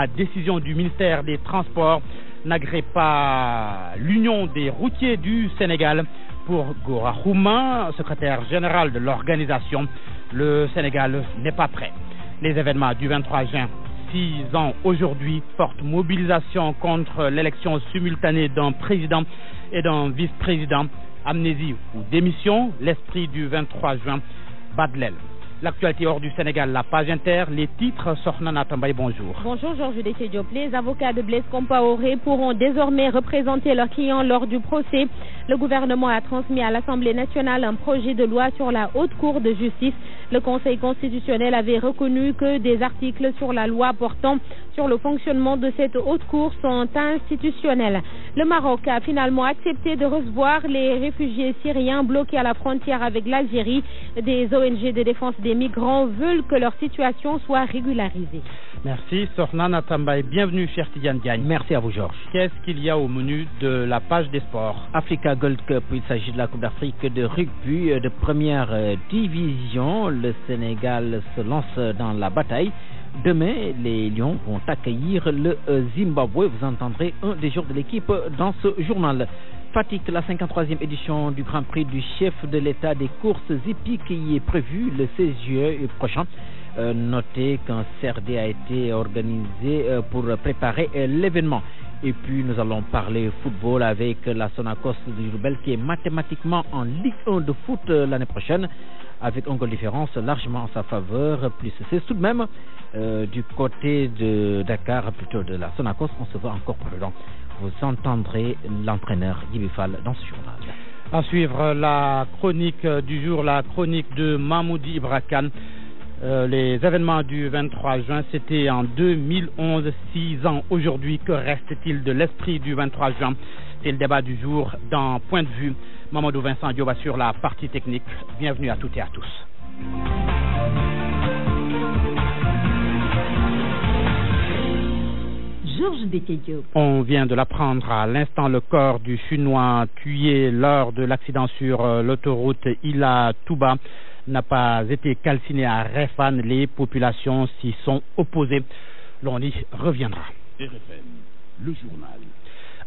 La décision du ministère des Transports n'agrée pas l'Union des routiers du Sénégal. Pour Gora Khouma, secrétaire général de l'organisation, le Sénégal n'est pas prêt. Les événements du 23 juin, 6 ans aujourd'hui, forte mobilisation contre l'élection simultanée d'un président et d'un vice-président, amnésie ou démission, l'esprit du 23 juin bat de l'aile. L'actualité hors du Sénégal, la page inter, les titres, Sokhna Natambay, bonjour. Bonjour Georges Déthié Diop. Les avocats de Blaise Compaoré pourront désormais représenter leurs clients lors du procès. Le gouvernement a transmis à l'Assemblée nationale un projet de loi sur la haute cour de justice. Le Conseil constitutionnel avait reconnu que des articles sur la loi portant sur le fonctionnement de cette haute cour sont institutionnels. Le Maroc a finalement accepté de recevoir les réfugiés syriens bloqués à la frontière avec l'Algérie. Des ONG de défense des migrants veulent que leur situation soit régularisée. Merci Sokhna Natambay. Bienvenue cher Tidiane Diagne. Merci à vous Georges. Qu'est-ce qu'il y a au menu de la page des sports? Africa Gold Cup, il s'agit de la Coupe d'Afrique de rugby de première division. Le Sénégal se lance dans la bataille. Demain, les Lions vont accueillir le Zimbabwe. Vous entendrez un des joueurs de l'équipe dans ce journal. Fatick, la 53e édition du Grand Prix du chef de l'État des courses hippiques y est prévue le 16 juillet prochain. Notez qu'un CRD a été organisé pour préparer l'événement. Et puis nous allons parler football avec la Sonacos de Diourbel qui est mathématiquement en Ligue 1 de foot l'année prochaine, avec un goal différence largement en sa faveur, plus c'est tout de même du côté de Dakar, plutôt de la Sonacos, on se voit encore prudent. Vous entendrez l'entraîneur Djibi Fall dans ce journal. À suivre la chronique du jour, la chronique de Mahmoudi Ibrakan. Les événements du 23 juin, c'était en 2011, 6 ans aujourd'hui. Que reste-t-il de l'esprit du 23 juin? C'est le débat du jour dans Point de vue. Mamadou Vincent Diop assure la partie technique. Bienvenue à toutes et à tous. Georges Déthié Diop. On vient de l'apprendre à l'instant, le corps du Chinois tué lors de l'accident sur l'autoroute Ila-Touba n'a pas été calciné à Réfane. Les populations s'y sont opposées. L'on y reviendra. RFM, le journal.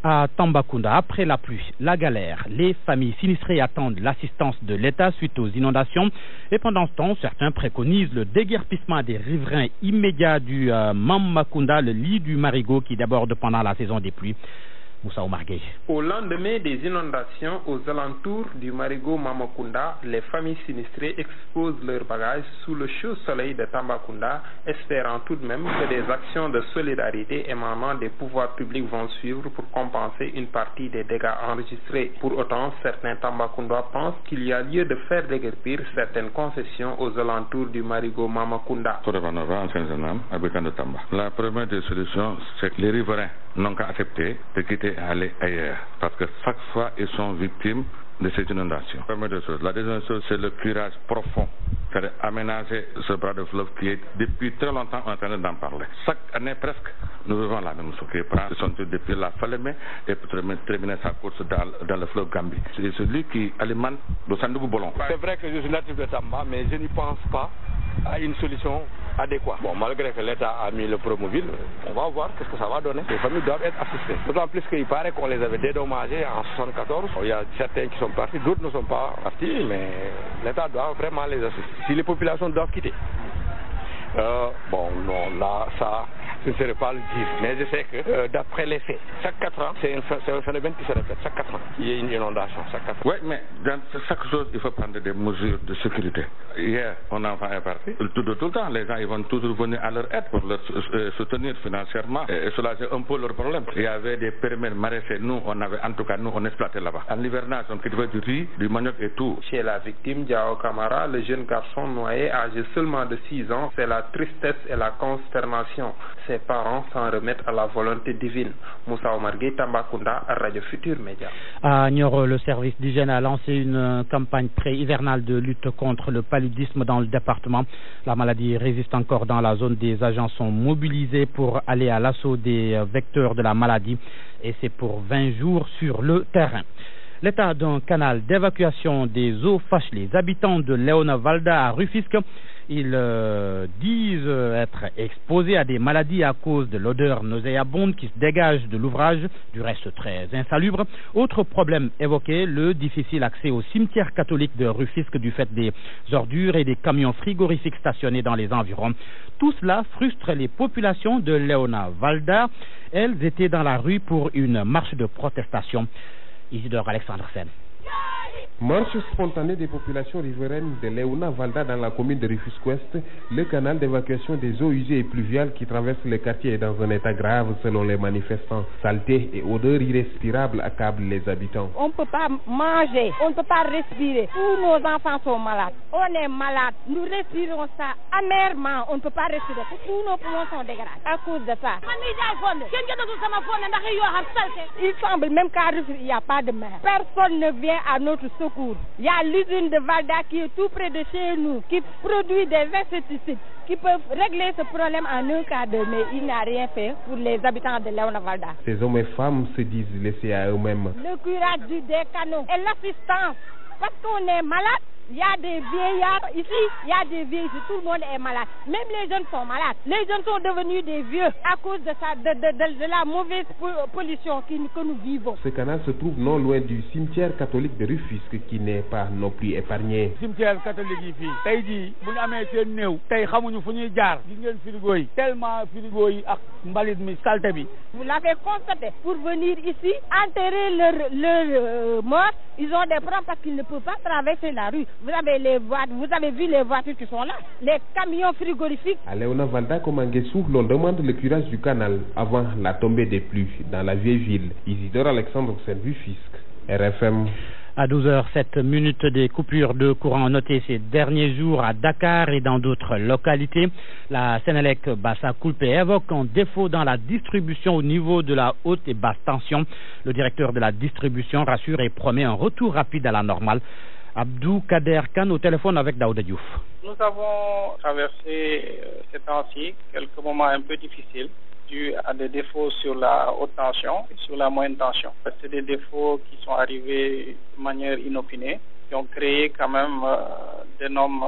À Tambacounda, après la pluie, la galère, les familles sinistrées attendent l'assistance de l'État suite aux inondations. Et pendant ce temps, certains préconisent le déguerpissement des riverains immédiats du Mamakunda, le lit du Marigot qui déborde pendant la saison des pluies. Moussa Omargué. Au lendemain des inondations aux alentours du Marigot Mamakunda, les familles sinistrées exposent leurs bagages sous le chaud soleil de Tambacounda, espérant tout de même que des actions de solidarité émanant des pouvoirs publics vont suivre pour compenser une partie des dégâts enregistrés. Pour autant, certains Tambacoundois pensent qu'il y a lieu de faire déguerpir certaines concessions aux alentours du Marigot Mamakunda. La première des solutions, c'est que les riverains n'ont qu'à accepter de quitter et aller ailleurs, parce que chaque fois ils sont victimes de ces inondations. La deuxième chose, c'est le curage profond, c'est aménager ce bras de fleuve qui est depuis très longtemps en train d'en parler. Chaque année presque, nous vivons la même chose qui prend depuis la Falémé et pour terminer sa course dans le fleuve Gambie. C'est celui qui alimente le Sandougou Bolon. C'est vrai que je suis natif de Tamba, mais je n'y pense pas à une solution adéquate. Bon, malgré que l'État a mis le Promoville, on va voir ce que ça va donner. Les familles doivent être assistées. D'autant plus qu'il paraît qu'on les avait dédommagés en 1974. Il y a certains qui sont partis, d'autres ne sont pas partis, mais l'État doit vraiment les assister. Si les populations doivent quitter, bon, non, là, ça, je ne saurais pas le dire, mais je sais que d'après les faits, chaque 4 ans, c'est un phénomène qui se répète. Chaque 4 ans, il y a une inondation. Chaque 4 ans. Oui, mais dans chaque chose, il faut prendre des mesures de sécurité. Hier, mon enfant est parti. Tout le temps, les gens ils vont toujours venir à leur aide pour leur soutenir financièrement et soulager un peu leurs problèmes. Il y avait des périmètres maraîchers. Nous, on exploitait là-bas. En hivernage, on cultivait du riz, du manioc et tout. Chez la victime, Diao Kamara, le jeune garçon noyé âgé seulement de 6 ans, c'est la tristesse et la consternation. Ses parents s'en remettent à la volonté divine. Moussa Omargué, Tambacounda, Radio Futur Média. À Nioro, le service d'hygiène a lancé une campagne pré-hivernale de lutte contre le paludisme dans le département. La maladie résiste encore dans la zone. Des agents sont mobilisés pour aller à l'assaut des vecteurs de la maladie et c'est pour 20 jours sur le terrain. L'état d'un canal d'évacuation des eaux fâche les habitants de Léona Valda à Rufisque. Ils disent être exposés à des maladies à cause de l'odeur nauséabonde qui se dégage de l'ouvrage, du reste très insalubre. Autre problème évoqué, le difficile accès au cimetière catholique de Rufisque du fait des ordures et des camions frigorifiques stationnés dans les environs. Tout cela frustre les populations de Léona Valda. Elles étaient dans la rue pour une marche de protestation. Isidore Alexandre Sen. Marche spontanée des populations riveraines de Léona Valda dans la commune de Rufisque-Ouest, le canal d'évacuation des eaux usées et pluviales qui traverse le quartier est dans un état grave selon les manifestants. Saleté et odeurs irrespirables accablent les habitants. On ne peut pas manger, on ne peut pas respirer. Tous nos enfants sont malades. On est malades. Nous respirons ça amèrement. On ne peut pas respirer. Tous nos poumons sont dégradés à cause de ça. Il semble même qu'à Rufisque, il n'y a pas de mer. Personne ne vient à notre secours. Il y a l'usine de Valda qui est tout près de chez nous, qui produit des insecticides qui peuvent régler ce problème en un quart d'heure, mais il n'a rien fait pour les habitants de Léona Valda. Ces hommes et femmes se disent laissés à eux-mêmes. Le curage des canaux et l'assistance, parce qu'on est malade. Il y a des vieillards ici, il y a des vieux ici, tout le monde est malade. Même les jeunes sont malades. Les jeunes sont devenus des vieux à cause de ça, de la mauvaise pollution que nous vivons. Ce canal se trouve non loin du cimetière catholique de Rufisque qui n'est pas non plus épargné. Cimetière catholique ici, tey jii bu ñu amee seen néew tey xamuñu fu ñuy jaar gis ngeen frigo yi tellement frigo yi ak mbalit mi salte bi. Vous l'avez constaté. Pour venir ici enterrer leur mort, ils ont des problèmes parce qu'ils ne peuvent pas traverser la rue. Vous avez vu les voitures qui sont là, les camions frigorifiques. À Léona Valda comme en Guessou, l'on demande le curage du canal avant la tombée des pluies dans la vieille ville. Isidore Alexandre Rufisque, RFM. À 12h07, des coupures de courant notées ces derniers jours à Dakar et dans d'autres localités. La Sénélec Bassa Koulpé évoque un défaut dans la distribution au niveau de la haute et basse tension. Le directeur de la distribution rassure et promet un retour rapide à la normale. Abdou Kader Khan au téléphone avec Daouda Diouf. Nous avons traversé ces temps-ci quelques moments un peu difficiles dus à des défauts sur la haute tension et sur la moyenne tension. C'est des défauts qui sont arrivés de manière inopinée, qui ont créé quand même d'énormes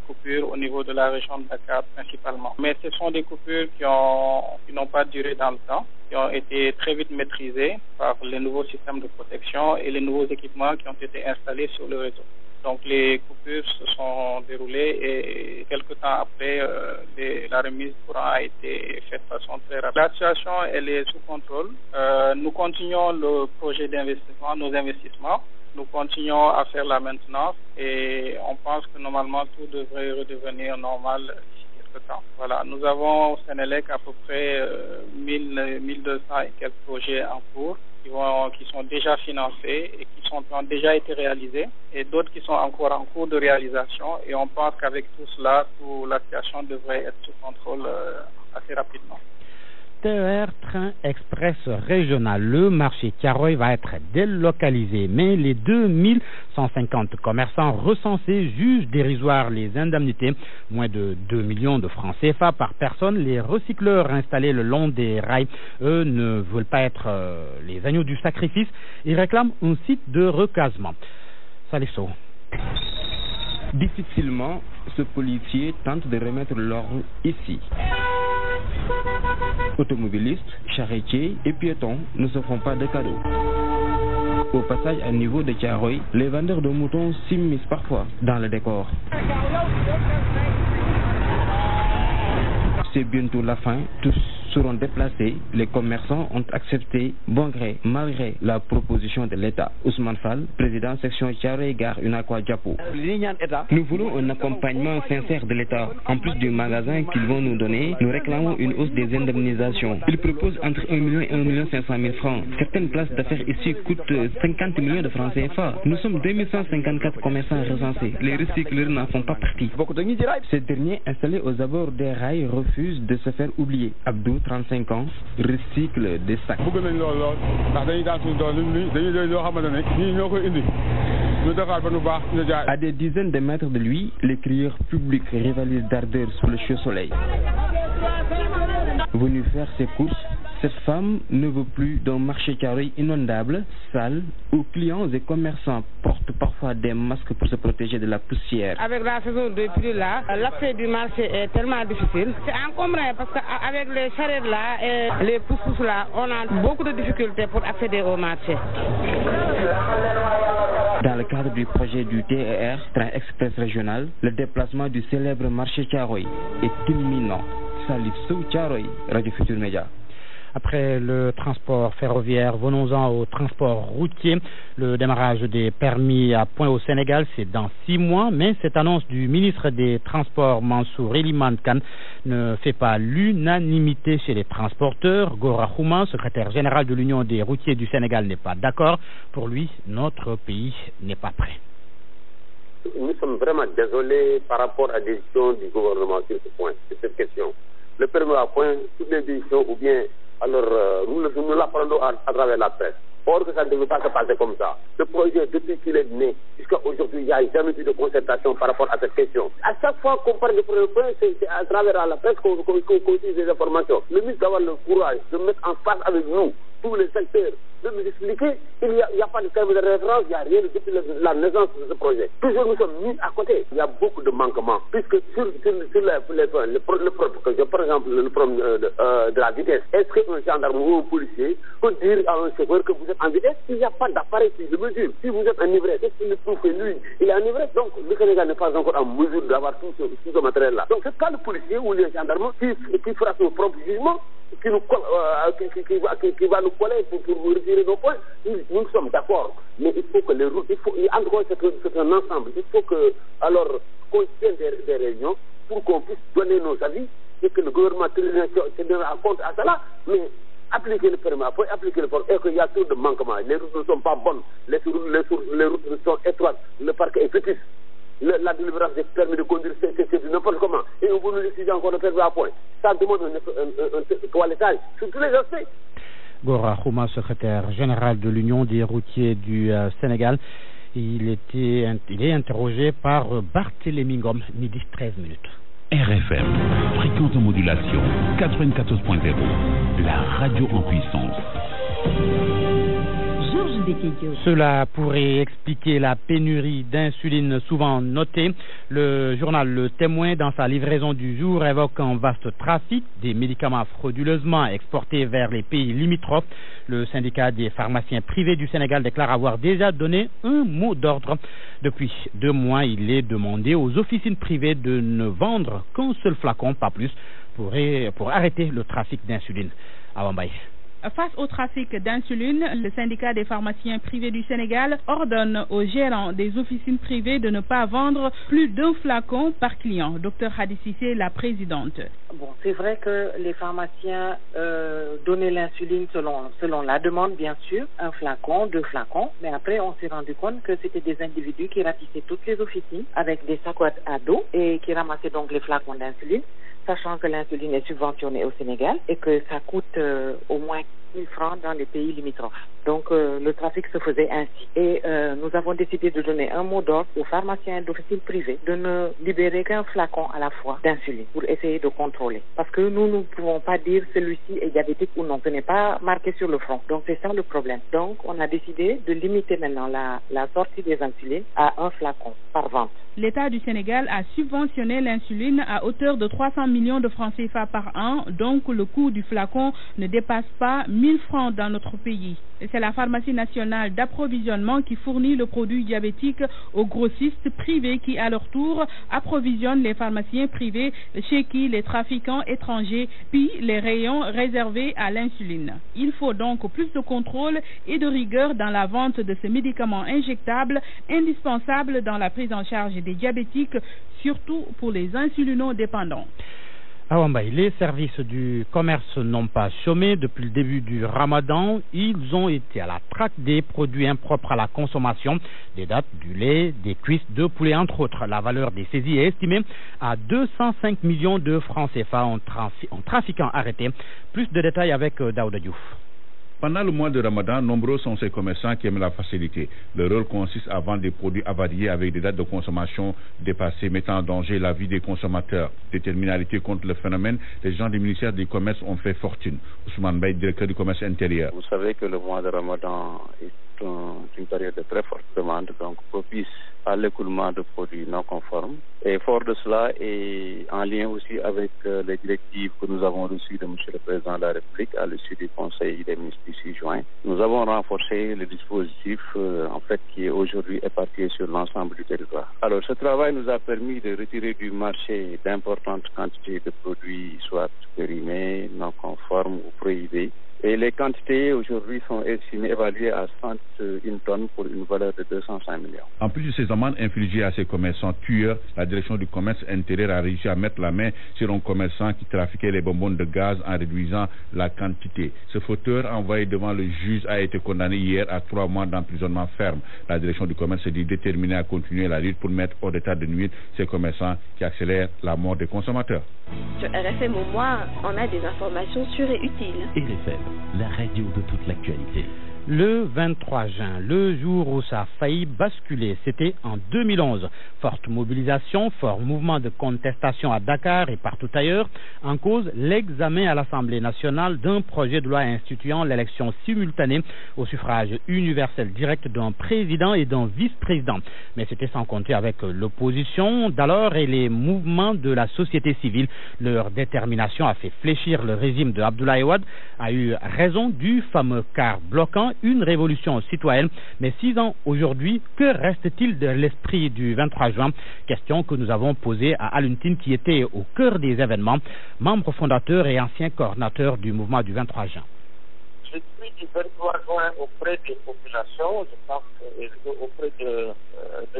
coupures au niveau de la région de Dakar principalement. Mais ce sont des coupures qui n'ont pas duré dans le temps, qui ont été très vite maîtrisées par les nouveaux systèmes de protection et les nouveaux équipements qui ont été installés sur le réseau. Donc les coupures se sont déroulées et quelques temps après, la remise de courant a été faite de façon très rapide. La situation elle est sous contrôle. Nous continuons le projet d'investissement, nos investissements. Nous continuons à faire la maintenance et on pense que normalement tout devrait redevenir normal d'ici quelques temps. Voilà, nous avons au Sénélec à peu près 1200 et quelques projets en cours qui sont déjà financés et qui ont déjà été réalisés et d'autres qui sont encore en cours de réalisation et on pense qu'avec tout cela, la situation devrait être sous contrôle assez rapidement. TER, train express régional, le marché Thiaroye va être délocalisé, mais les 2150 commerçants recensés jugent dérisoires les indemnités, moins de 2 millions de francs CFA par personne. Les recycleurs installés le long des rails, eux, ne veulent pas être les agneaux du sacrifice. Ils réclament un site de recasement. Salissot. Difficilement, ce policier tente de remettre l'ordre ici. Automobilistes, charretiers et piétons ne se font pas de cadeaux. Au passage à niveau de Thiaroye, les vendeurs de moutons s'immiscent parfois dans le décor. C'est bientôt la fin, tous seront déplacés. Les commerçants ont accepté bon gré, malgré la proposition de l'État. Ousmane Fall, président section Thiaroye Gare Unacois Diapo. Nous voulons un accompagnement sincère de l'État. En plus du magasin qu'ils vont nous donner, nous réclamons une hausse des indemnisations. Ils proposent entre 1 million et 1 million 500 000 francs. Certaines places d'affaires ici coûtent 50 millions de francs CFA. Nous sommes 2154 commerçants recensés. Les recycleurs n'en font pas partie. Ces derniers, installés aux abords des rails, refusent de se faire oublier. Abdou, 35 ans, recycle des sacs. À des dizaines de mètres de lui, les crieurs publics rivalisent d'ardeur sous le chaud soleil. Venu faire ses courses, Cette femme ne veut plus d'un marché Thiaroye inondable, sale, où clients et commerçants portent parfois des masques pour se protéger de la poussière. Avec la saison de pluie là, l'accès du marché est tellement difficile. C'est encombrant parce qu'avec les charrettes là et les pousses là, on a beaucoup de difficultés pour accéder au marché. Dans le cadre du projet du TER, Train Express Régional, le déplacement du célèbre marché Thiaroye est imminent. Salif Sow, Thiaroye, Radio Futur Média. Après le transport ferroviaire, venons-en au transport routier. Le démarrage des permis à points au Sénégal, c'est dans 6 mois, mais cette annonce du ministre des Transports, Mansour Elimane Kane, ne fait pas l'unanimité chez les transporteurs. Gora Khouma, secrétaire général de l'Union des routiers du Sénégal, n'est pas d'accord. Pour lui, notre pays n'est pas prêt. Nous sommes vraiment désolés par rapport à la décision du gouvernement sur ce point, sur cette question. Le permis à point, toutes les décisions ou bien alors nous l'apprenons à travers la presse. Or que ça ne devait pas se passer comme ça. Ce projet, depuis qu'il est né, jusqu'à aujourd'hui, il n'y a jamais eu de concertation par rapport à cette question. À chaque fois qu'on parle de projet, c'est à travers la presse qu'on utilise des informations. Le ministre doit avoir le courage de mettre en face avec nous tous les secteurs, de nous expliquer qu'il n'y a pas de terme de référence, il n'y a rien depuis la naissance de ce projet. Toujours nous sommes mis à côté. Il y a beaucoup de manquements, puisque sur les points, par exemple, le problème de la vitesse, est-ce qu'un gendarme ou un policier peut dire à un chauffeur que vous êtes en vitesse? Il n'y a pas d'appareil de mesure. Si vous êtes enivré, qu'est-ce qu'il prouve que lui, il est enivré? Donc, le Sénégal n'est pas encore en mesure d'avoir tout ce matériel-là. Donc, c'est pas le policier ou les gendarmes qui fera son propre jugement, qui va nous coller pour retirer nos points. Nous sommes d'accord, mais il faut que les routes, en tout cas c'est un ensemble, il faut que qu'on tienne des réunions pour qu'on puisse donner nos avis et que le gouvernement tienne compte à cela, mais appliquer le permis, appliquer le permis, et qu'il y a trop de manquements, les routes ne sont pas bonnes, les routes sont étroites, le parc est petit. La délivrance des permis de conduire, c'est n'importe comment. Et on veut nous décider encore de permis à point. Ça demande un toilettage sur tous les aspects. Gora Khouma, secrétaire général de l'Union des routiers du Sénégal. Il est interrogé par Barthélémy Ngom, midi 13 minutes. RFM, fréquence de modulation 94.0, la radio en puissance. Cela pourrait expliquer la pénurie d'insuline souvent notée. Le journal Le Témoin, dans sa livraison du jour, évoque un vaste trafic des médicaments frauduleusement exportés vers les pays limitrophes. Le syndicat des pharmaciens privés du Sénégal déclare avoir déjà donné un mot d'ordre. Depuis 2 mois, il est demandé aux officines privées de ne vendre qu'un seul flacon, pas plus, pour arrêter le trafic d'insuline. Awambaye. Face au trafic d'insuline, le syndicat des pharmaciens privés du Sénégal ordonne aux gérants des officines privées de ne pas vendre plus d'un flacon par client. Docteur Hadi Cissé, la présidente. Bon, c'est vrai que les pharmaciens donnaient l'insuline selon la demande, bien sûr, 1 flacon, 2 flacons, mais après on s'est rendu compte que c'était des individus qui ratissaient toutes les officines avec des sacs à dos et qui ramassaient donc les flacons d'insuline, sachant que l'insuline est subventionnée au Sénégal et que ça coûte au moins 1000 francs dans les pays limitrophes. Donc le trafic se faisait ainsi. Et nous avons décidé de donner un mot d'ordre aux pharmaciens d'officine privée de ne libérer qu'un flacon à la fois d'insuline pour essayer de contrôler. Parce que nous ne pouvons pas dire celui-ci est diabétique ou non. Ce n'est pas marqué sur le front. Donc c'est ça le problème. Donc on a décidé de limiter maintenant la sortie des insulines à 1 flacon par vente. L'État du Sénégal a subventionné l'insuline à hauteur de 300 millions de francs CFA par an, donc le coût du flacon ne dépasse pas 1000 francs dans notre pays. C'est la pharmacie nationale d'approvisionnement qui fournit le produit diabétique aux grossistes privés qui, à leur tour, approvisionnent les pharmaciens privés chez qui les trafiquants étrangers pillent les rayons réservés à l'insuline. Il faut donc plus de contrôle et de rigueur dans la vente de ces médicaments injectables indispensables dans la prise en charge des diabétiques, surtout pour les insulinodépendants. Awambaye, les services du commerce n'ont pas chômé depuis le début du Ramadan. Ils ont été à la traque des produits impropres à la consommation, des dattes, du lait, des cuisses de poulet, entre autres. La valeur des saisies est estimée à 205 millions de francs CFA en trafiquants arrêtés. Plus de détails avec Daouda Diouf. Pendant le mois de Ramadan, nombreux sont ces commerçants qui aiment la facilité. Leur rôle consiste à vendre des produits avariés avec des dates de consommation dépassées, mettant en danger la vie des consommateurs. Déterminés à lutter contre le phénomène, les gens du ministère du Commerce ont fait fortune. Ousmane Baye, directeur du commerce intérieur. Vous savez que le mois de Ramadan est une période de très forte demande, donc propice à l'écoulement de produits non conformes. Et fort de cela, et en lien aussi avec les directives que nous avons reçues de M. le Président de la République à l'issue du Conseil des ministres du 6 juin, nous avons renforcé le dispositif qui est aujourd'hui éparpillé sur l'ensemble du territoire. Alors ce travail nous a permis de retirer du marché d'importantes quantités de produits soit périmés, non conformes ou prohibés. Et les quantités aujourd'hui sont estimées, évaluées à 101 tonnes pour une valeur de 205 millions. En plus de ces amendes infligées à ces commerçants tueurs, la direction du commerce intérieur a réussi à mettre la main sur un commerçant qui trafiquait les bonbons de gaz en réduisant la quantité. Ce fauteur envoyé devant le juge a été condamné hier à 3 mois d'emprisonnement ferme. La direction du commerce est déterminée à continuer la lutte pour mettre hors d'état de nuire ces commerçants qui accélèrent la mort des consommateurs. Sur RFM au moins, on a des informations sûres et utiles. RFM, la radio de toute l'actualité. Le 23 juin, le jour où ça a failli basculer, c'était en 2011. Forte mobilisation, fort mouvement de contestation à Dakar et partout ailleurs, en cause l'examen à l'Assemblée nationale d'un projet de loi instituant l'élection simultanée au suffrage universel direct d'un président et d'un vice-président. Mais c'était sans compter avec l'opposition d'alors et les mouvements de la société civile. Leur détermination a fait fléchir le régime de Abdoulaye Wade, a eu raison du fameux quart bloquant, une révolution citoyenne. Mais 6 ans aujourd'hui, que reste-t-il de l'esprit du 23 juin? Question que nous avons posée à Alioune Tine, qui était au cœur des événements, membre fondateur et ancien coordinateur du mouvement du 23 juin. Je suis du 23 juin auprès des populations, je pense auprès de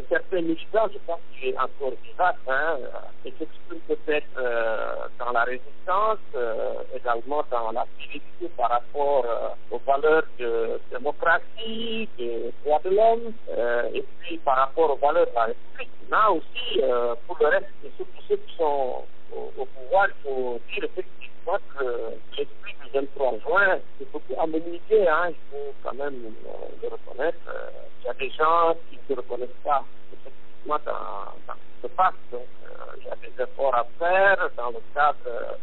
certains militants, je pense qu'il est encore vivace, et s'exprime peut-être dans la résistance, également dans la civilité par rapport aux valeurs de démocratie, de droits de l'homme, et puis par rapport aux valeurs de la République. Là aussi, pour le reste, surtout ceux qui sont au pouvoir, il faut dire effectivement que l'esprit du 23 juin, c'est beaucoup amélioré, il faut quand même le reconnaître. Il y a des gens qui ne se reconnaissent pas effectivement dans ce qui se passe. Donc, il y a des efforts à faire dans le cadre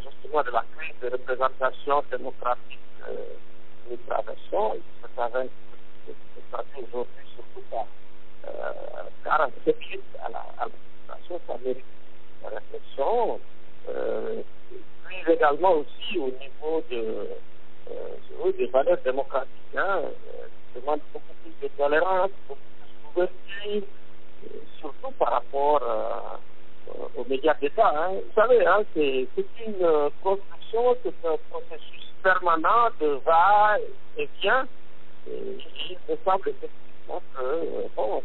justement de la crise de représentation démocratique que nous traversons. Ça traverse aujourd'hui surtout par 47 listes à l'administration, ça mérite la réflexion. Puis également aussi au niveau des valeurs démocratiques, demande beaucoup plus de tolérance, beaucoup plus d'ouverture, surtout par rapport aux médias d'État. Vous savez, c'est une construction, c'est un processus permanent de va et vient. Il me semble effectivement que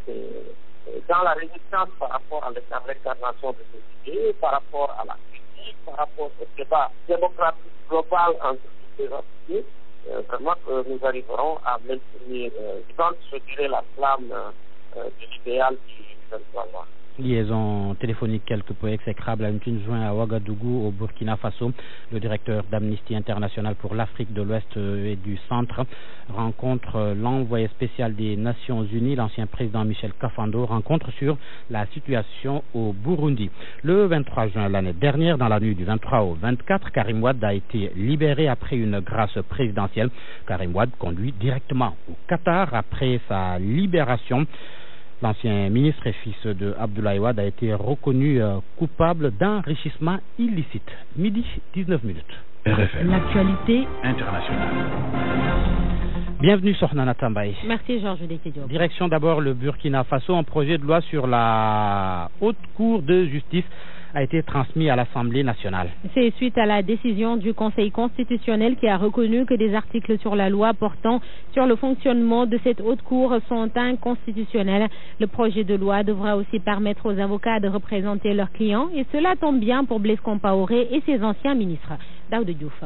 c'est dans la résistance par rapport à l'incarnation de ces idées, par rapport à la critique, par rapport au débat démocratique global entre toutes les entités, vraiment que nous arriverons à maintenir vivante, je dirais, la flamme de l'idéal du 23 juin. Liaison téléphonique quelque peu exécrable à une joint à Ouagadougou au Burkina Faso. Le directeur d'Amnesty International pour l'Afrique de l'Ouest et du Centre rencontre l'envoyé spécial des Nations Unies, l'ancien président Michel Kafando, rencontre sur la situation au Burundi. Le 23 juin l'année dernière, dans la nuit du 23 au 24, Karim Wade a été libéré après une grâce présidentielle. Karim Wade conduit directement au Qatar après sa libération. L'ancien ministre et fils de Abdoulaye Wade a été reconnu coupable d'enrichissement illicite. Midi, 19 minutes. RFM. L'actualité internationale. Bienvenue sur Nana Tambaye. Merci Georges Dekedio. Direction d'abord le Burkina Faso. Un projet de loi sur la Haute Cour de justice a été transmis à l'Assemblée nationale. C'est suite à la décision du Conseil constitutionnel qui a reconnu que des articles sur la loi portant sur le fonctionnement de cette haute cour sont inconstitutionnels. Le projet de loi devra aussi permettre aux avocats de représenter leurs clients et cela tombe bien pour Blaise Compaoré et ses anciens ministres. Daoud Diouf.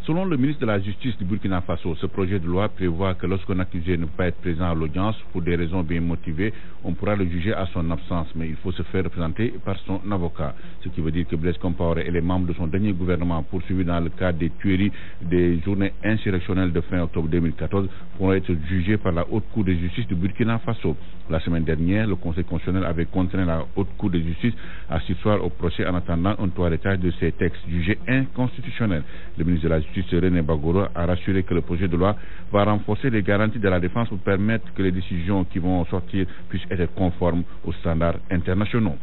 Selon le ministre de la Justice du Burkina Faso, ce projet de loi prévoit que lorsqu'un accusé ne peut pas être présent à l'audience pour des raisons bien motivées, on pourra le juger à son absence, mais il faut se faire représenter par son avocat. Ce qui veut dire que Blaise Compaoré et les membres de son dernier gouvernement poursuivis dans le cadre des tueries des journées insurrectionnelles de fin octobre 2014 pourront être jugés par la Haute Cour de justice du Burkina Faso. La semaine dernière, le Conseil constitutionnel avait contraint la Haute Cour de justice à s'asseoir au procès en attendant un toilettage de ces textes jugés inconstitutionnels. Le ministre de la Justice, René Bagoro, a rassuré que le projet de loi va renforcer les garanties de la défense pour permettre que les décisions qui vont sortir puissent être conformes aux standards internationaux.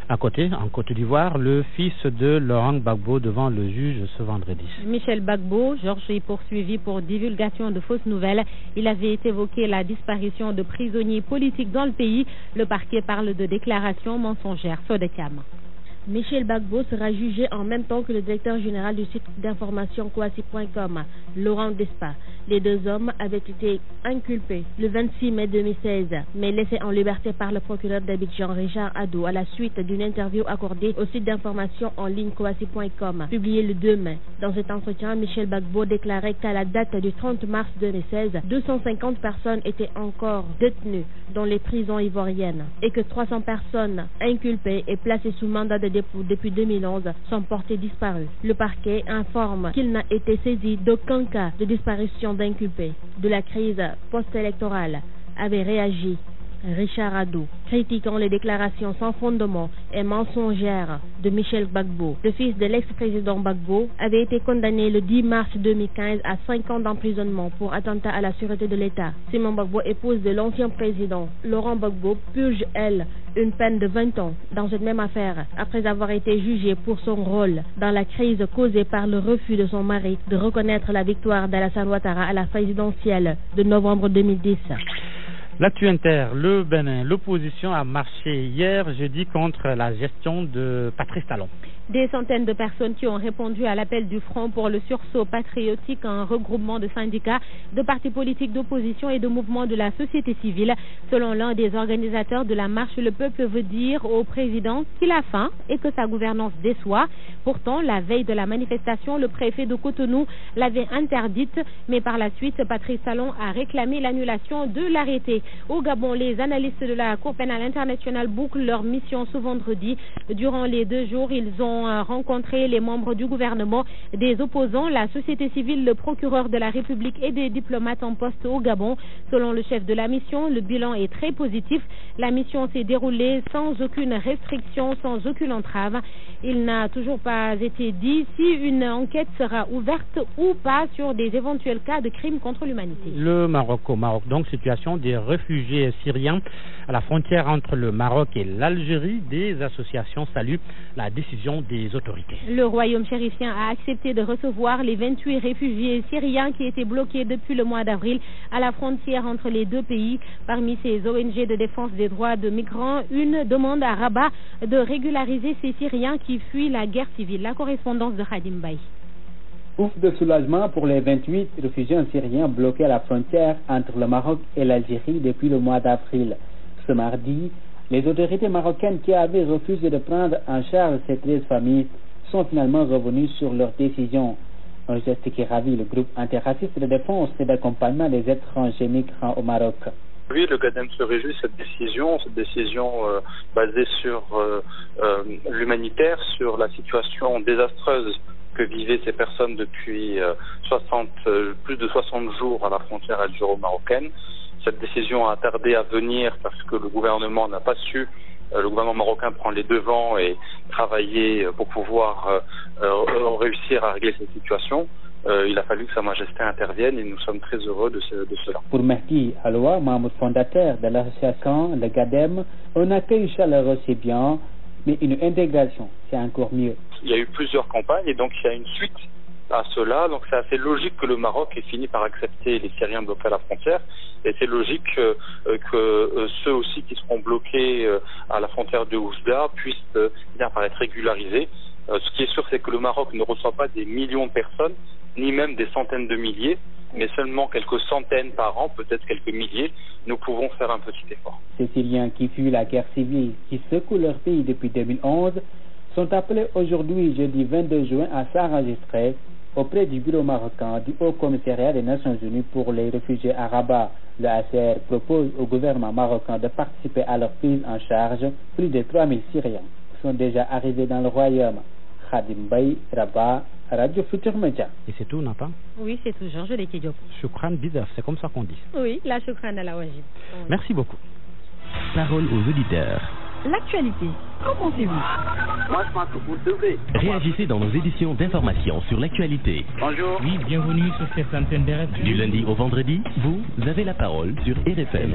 À côté, en Côte d'Ivoire, le fils de Laurent Gbagbo devant le juge ce vendredi. Michel Gbagbo, Georges est poursuivi pour divulgation de fausses nouvelles. Il avait évoqué la disparition de prisonniers politiques dans le pays. Le parquet parle de déclarations mensongères. Sodekam. Michel Gbagbo sera jugé en même temps que le directeur général du site d'information Kouassi.com, Laurent Despa. Les deux hommes avaient été inculpés le 26 mai 2016, mais laissés en liberté par le procureur d'Abidjan, Richard Ado, à la suite d'une interview accordée au site d'information en ligne Kouassi.com, publié le 2 mai. Dans cet entretien, Michel Gbagbo déclarait qu'à la date du 30 mars 2016, 250 personnes étaient encore détenues dans les prisons ivoiriennes et que 300 personnes inculpées et placées sous mandat de dépôt depuis 2011 sont portées disparues. Le parquet informe qu'il n'a été saisi d'aucun cas de disparition d'inculpés. De la crise post-électorale avait réagi Richard Ado, critiquant les déclarations sans fondement et mensongères de Michel Gbagbo. Le fils de l'ex-président Gbagbo avait été condamné le 10 mars 2015 à 5 ans d'emprisonnement pour attentat à la sûreté de l'État. Simon Gbagbo, épouse de l'ancien président Laurent Gbagbo, purge, elle, une peine de 20 ans dans cette même affaire, après avoir été jugée pour son rôle dans la crise causée par le refus de son mari de reconnaître la victoire d'Alassane Ouattara à la présidentielle de novembre 2010. L'actu inter, le Bénin, l'opposition a marché hier jeudi contre la gestion de Patrice Talon. Des centaines de personnes qui ont répondu à l'appel du Front pour le sursaut patriotique, un regroupement de syndicats, de partis politiques d'opposition et de mouvements de la société civile. Selon l'un des organisateurs de la marche, le peuple veut dire au président qu'il a faim et que sa gouvernance déçoit. Pourtant, la veille de la manifestation, le préfet de Cotonou l'avait interdite, mais par la suite, Patrice Talon a réclamé l'annulation de l'arrêté. Au Gabon, les analystes de la Cour pénale internationale bouclent leur mission ce vendredi. Durant les 2 jours, ils ont rencontré les membres du gouvernement, des opposants, la société civile, le procureur de la République et des diplomates en poste au Gabon. Selon le chef de la mission, le bilan est très positif. La mission s'est déroulée sans aucune restriction, sans aucune entrave. Il n'a toujours pas été dit si une enquête sera ouverte ou pas sur des éventuels cas de crimes contre l'humanité. Le Maroc, au Maroc, donc situation des réfugiés syriens à la frontière entre le Maroc et l'Algérie. Des associations saluent la décision des autorités. Le royaume chérifien a accepté de recevoir les 28 réfugiés syriens qui étaient bloqués depuis le mois d'avril à la frontière entre les deux pays. Parmi ces ONG de défense des droits de migrants, une demande à Rabat de régulariser ces Syriens qui fuient la guerre civile. La correspondance de Khadim Baye. Ouf de soulagement pour les 28 réfugiés syriens bloqués à la frontière entre le Maroc et l'Algérie depuis le mois d'avril. Ce mardi, les autorités marocaines qui avaient refusé de prendre en charge ces 13 familles sont finalement revenues sur leur décision. Un geste qui ravit le groupe antiraciste de défense et d'accompagnement des étrangers migrants au Maroc. Oui, le GADEM se réjouit de cette décision basée sur l'humanitaire, sur la situation désastreuse que vivaient ces personnes depuis plus de 60 jours à la frontière algéro-marocaine. Cette décision a tardé à venir parce que le gouvernement n'a pas su. Le gouvernement marocain prend les devants et travailler pour pouvoir réussir à régler cette situation. Il a fallu que Sa Majesté intervienne et nous sommes très heureux de cela. Pour Mehdi Aloua, membre fondateur de l'association Le GADEM, un accueil chaleureux c'est bien, mais une intégration c'est encore mieux. Il y a eu plusieurs campagnes et donc il y a une suite à cela. Donc c'est assez logique que le Maroc ait fini par accepter les Syriens bloqués à la frontière. Et c'est logique que ceux aussi qui seront bloqués à la frontière de Oujda puissent bien paraître régularisés. Ce qui est sûr, c'est que le Maroc ne reçoit pas des millions de personnes, ni même des centaines de milliers, mais seulement quelques centaines par an, peut-être quelques milliers. Nous pouvons faire un petit effort. Ces Syriens qui fuient la guerre civile, qui secouent leur pays depuis 2011, sont appelés aujourd'hui, jeudi 22 juin, à s'enregistrer auprès du bureau marocain du Haut Commissariat des Nations Unies pour les réfugiés à Rabat. Le HCR propose au gouvernement marocain de participer à leur prise en charge. Plus de 3000 Syriens sont déjà arrivés dans le royaume. Khadim Bay, Rabat, Radio Futur Média. Et c'est tout, Nathan? Oui, c'est tout, Georges Diop. Choukran Bidaf, c'est comme ça qu'on dit. Oui, la choukran à la wajid. Merci beaucoup. Parole aux auditeurs. L'actualité, qu'en pensez-vous? Moi, je pense que vous devez. Réagissez dans nos éditions d'information sur l'actualité. Bonjour. Oui, bienvenue sur cette antenne de radio. Du lundi au vendredi, vous avez la parole sur RFM.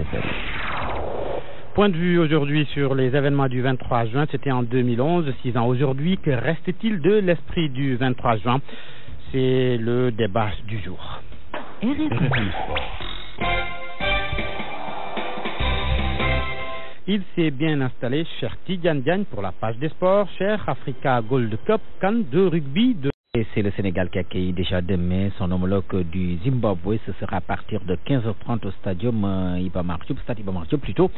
Point de vue aujourd'hui sur les événements du 23 juin, c'était en 2011, 6 ans aujourd'hui. Que reste-t-il de l'esprit du 23 juin? C'est le débat du jour. RFM. Il s'est bien installé, cher Tidiane Diagne, pour la page des sports, cher Africa Gold Cup, CAN de rugby de... Et c'est le Sénégal qui accueille déjà demain son homologue du Zimbabwe. Ce sera à partir de 15h30 au stade Iba Mar Diop plutôt.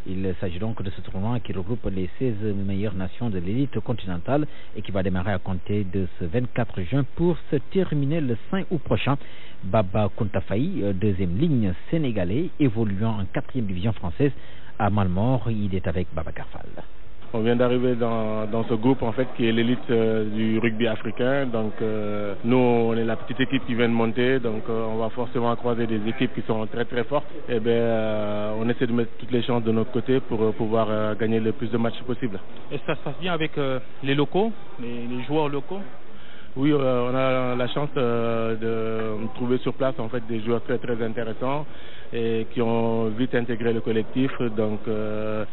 Il s'agit donc de ce tournoi qui regroupe les 16 meilleures nations de l'élite continentale et qui va démarrer à compter de ce 24 juin pour se terminer le 5 août prochain. Baba Kountafaï, deuxième ligne sénégalais, évoluant en 4e division française à Malmort. Il est avec Babacar Fall. On vient d'arriver dans ce groupe en fait qui est l'élite du rugby africain. Donc nous on est la petite équipe qui vient de monter, donc on va forcément croiser des équipes qui sont très très fortes. Et on essaie de mettre toutes les chances de notre côté pour pouvoir gagner le plus de matchs possible. Et ça se passe bien avec les locaux, les joueurs locaux? Oui, on a la chance de trouver sur place en fait des joueurs très très intéressants et qui ont vite intégré le collectif. Donc